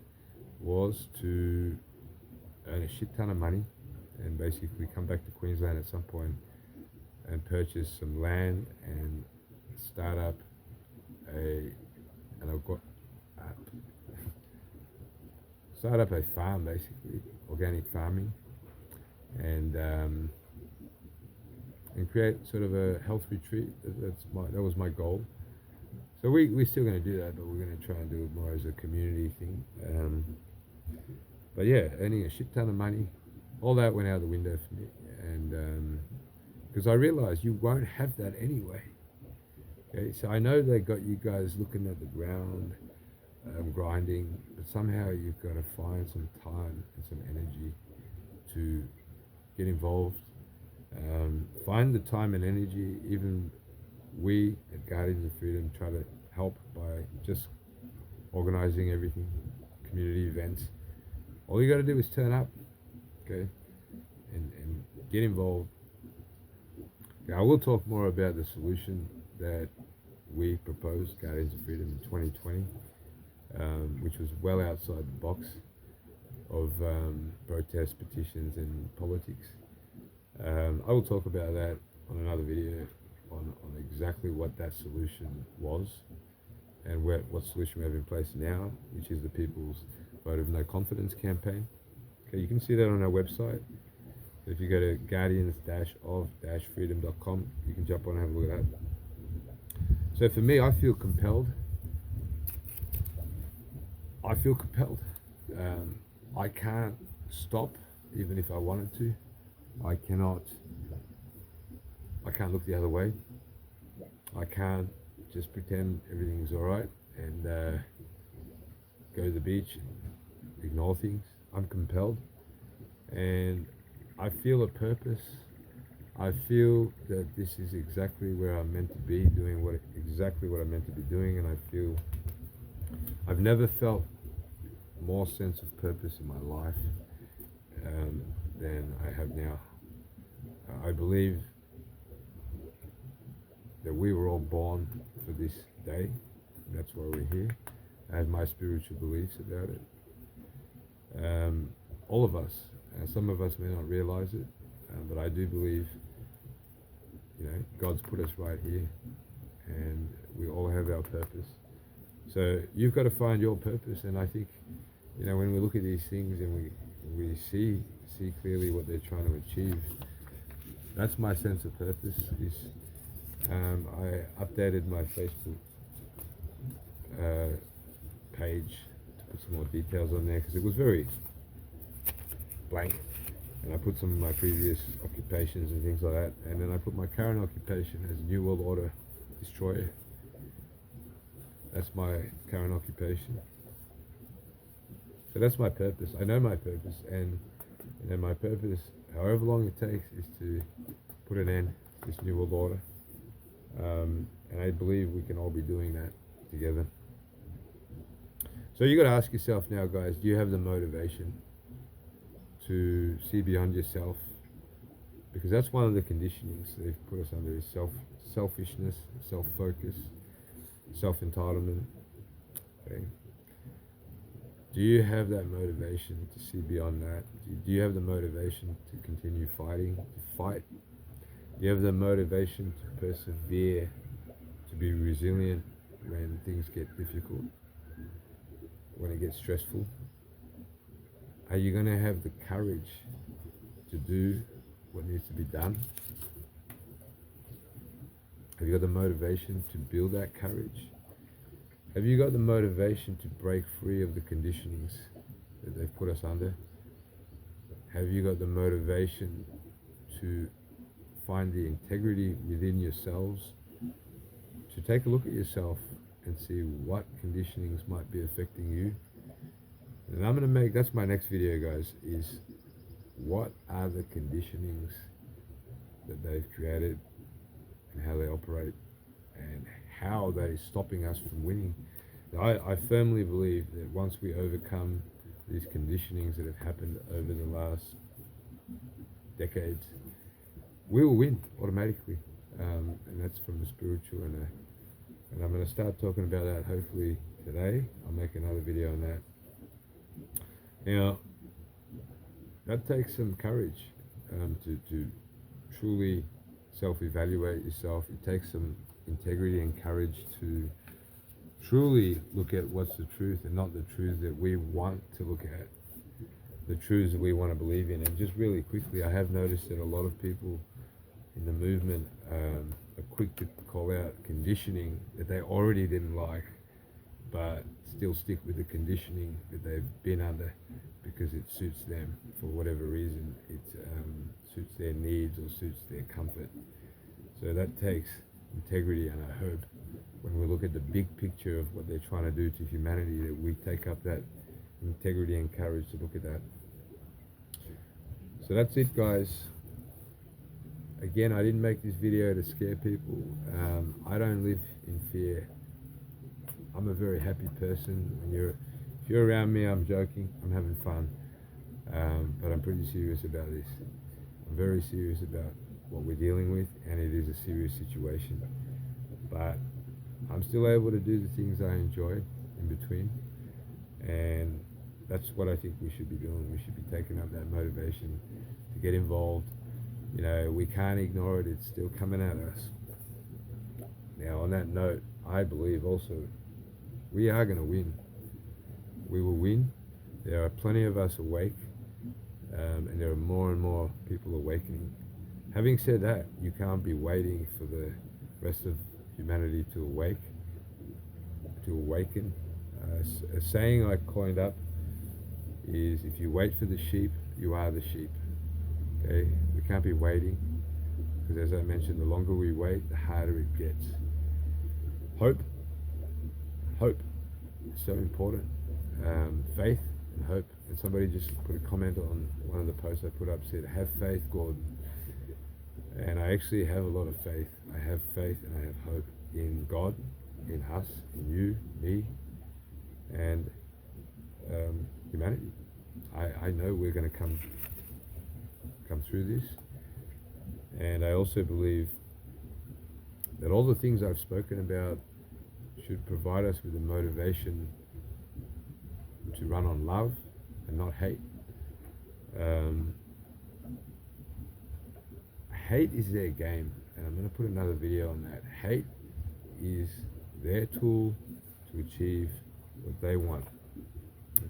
was to earn a shit ton of money and basically come back to Queensland at some point and purchase some land and start up a farm, basically organic farming, and create sort of a health retreat. That was my goal. So we're still going to do that, but we're going to try and do it more as a community thing. But yeah, earning a shit ton of money, all that went out the window for me, and because I realized you won't have that anyway. Okay, so I know they got you guys looking at the ground, grinding, but somehow you've got to find some time and some energy to get involved. Find the time and energy. Even we at Guardians of Freedom try to help by just organizing everything, community events. All you got to do is turn up, okay, and get involved. Okay, I will talk more about the solution that we proposed, Guardians of Freedom, in 2020, which was well outside the box of protest, petitions, and politics. I will talk about that on another video on exactly what that solution was and what solution we have in place now, which is the People's Vote of No Confidence campaign. Okay, you can see that on our website. If you go to guardians-of-freedom.com, you can jump on and have a look at that. So for me, I feel compelled. I can't stop, even if I wanted to. I can't look the other way. I can't just pretend everything's all right and go to the beach and ignore things. I'm compelled, and I feel a purpose. I feel that this is exactly where I'm meant to be, doing exactly what I'm meant to be doing, and I feel I've never felt more sense of purpose in my life than I have now. I believe that we were all born for this day. That's why we're here. I have my spiritual beliefs about it. All of us, some of us may not realize it, but I do believe, God's put us right here, and we all have our purpose. So you've got to find your purpose, and I think, when we look at these things and we see clearly what they're trying to achieve, that's my sense of purpose. I updated my Facebook page to put some more details on there because it was very blank, and I put some of my previous occupations and things like that, and then I put my current occupation as New World Order Destroyer. That's my current occupation. So that's my purpose. I know my purpose, and my purpose, however long it takes, is to put an end to this New World Order. And I believe we can all be doing that together. So you got to ask yourself now, guys, do you have the motivation to see beyond yourself? Because that's one of the conditionings they've put us under, is selfishness, self-focus, self-entitlement. Okay. Do you have that motivation to see beyond that? Do you have the motivation to continue fighting, to fight? Do you have the motivation to persevere, to be resilient when things get difficult, when it gets stressful? Are you going to have the courage to do what needs to be done? Have you got the motivation to build that courage? Have you got the motivation to break free of the conditionings that they've put us under? Have you got the motivation to find the integrity within yourselves, to take a look at yourself and see what conditionings might be affecting you? And I'm going to that's my next video, guys, is what are the conditionings that they've created and how they operate and how that is stopping us from winning. Now, I firmly believe that once we overcome these conditionings that have happened over the last decades, we will win automatically, and that's from the spiritual, and I'm going to start talking about that hopefully today. I'll make another video on that. Now, that takes some courage to truly self-evaluate yourself. It takes some integrity and courage to truly look at what's the truth and not the truth that we want to look at, the truths that we want to believe in. And just really quickly, I have noticed that a lot of people in the movement are quick to call out conditioning that they already didn't like, but still stick with the conditioning that they've been under because it suits them for whatever reason. It suits their needs or suits their comfort. So that takes integrity, and I hope when we look at the big picture of what they're trying to do to humanity, that we take up that integrity and courage to look at that. So that's it, guys. Again, I didn't make this video to scare people. I don't live in fear. I'm a very happy person. If you're around me, I'm joking, I'm having fun, but I'm pretty serious about this. I'm very serious about what we're dealing with, and it is a serious situation. But I'm still able to do the things I enjoy in between, and that's what I think we should be doing. We should be taking up that motivation to get involved. We can't ignore it. It's still coming at us. Now, on that note, I believe also we are going to win. We will win. There are plenty of us awake. and there are more and more people awakening. Having said that, you can't be waiting for the rest of humanity to awaken. A saying I coined up is, if you wait for the sheep, you are the sheep. Okay, we can't be waiting, because as I mentioned, the longer we wait, the harder it gets. Hope is so important. Faith and hope. And somebody just put a comment on one of the posts I put up, said, "Have faith, Gordon." And I actually have a lot of faith. I have faith and I have hope in God, in us, in you, me, and humanity. I know we're going to come through this, and I also believe that all the things I've spoken about should provide us with the motivation to run on love and not hate. Hate is their game, and I'm going to put another video on that. Hate is their tool to achieve what they want.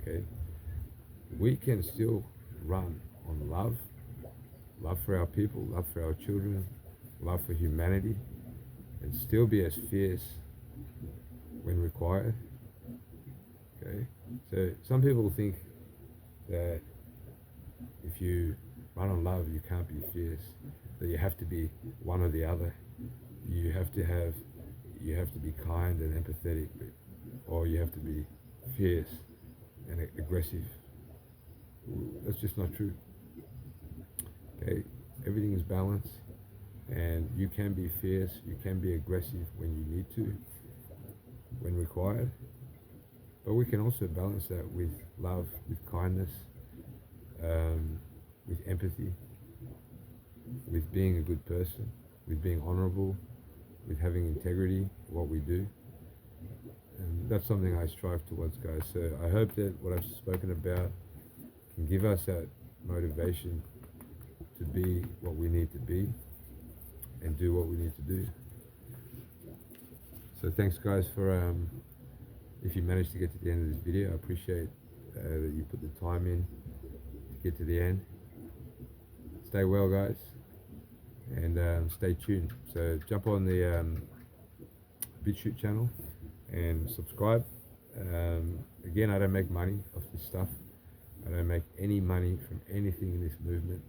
Okay, we can still run on love for our people, love for our children, love for humanity, and still be as fierce when required. Okay, so some people think that if you run on love, you can't be fierce, that you have to be one or the other. You have to be kind and empathetic, or you have to be fierce and aggressive. That's just not true. Okay, everything is balanced, and you can be fierce, you can be aggressive when you need to, when required, but we can also balance that with love, with kindness, with empathy, with being a good person, with being honorable, with having integrity in what we do. And that's something I strive towards, guys. So I hope that what I've spoken about can give us that motivation to be what we need to be and do what we need to do. So thanks, guys, for if you managed to get to the end of this video. I appreciate that you put the time in to get to the end. Stay well, guys, and stay tuned. So jump on the BitChute channel and subscribe. Again, I don't make money off this stuff. I don't make any money from anything in this movement,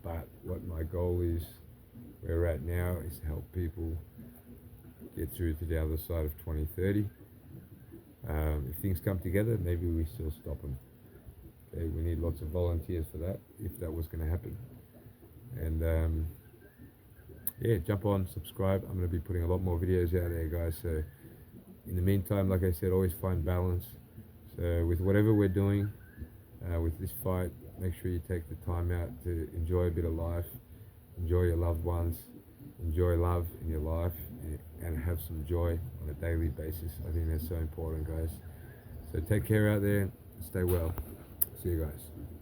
but what my goal is, where we're at now, is to help people get through to the other side of 2030. If things come together, maybe we still stop them. Okay, we need lots of volunteers for that, if that was going to happen. And yeah, jump on, subscribe. I'm going to be putting a lot more videos out there, guys. So in the meantime, like I said, always find balance. So with whatever we're doing, with this fight, make sure you take the time out to enjoy a bit of life, enjoy your loved ones, enjoy love in your life, and have some joy on a daily basis. I think that's so important, guys. So take care out there, stay well. See you guys.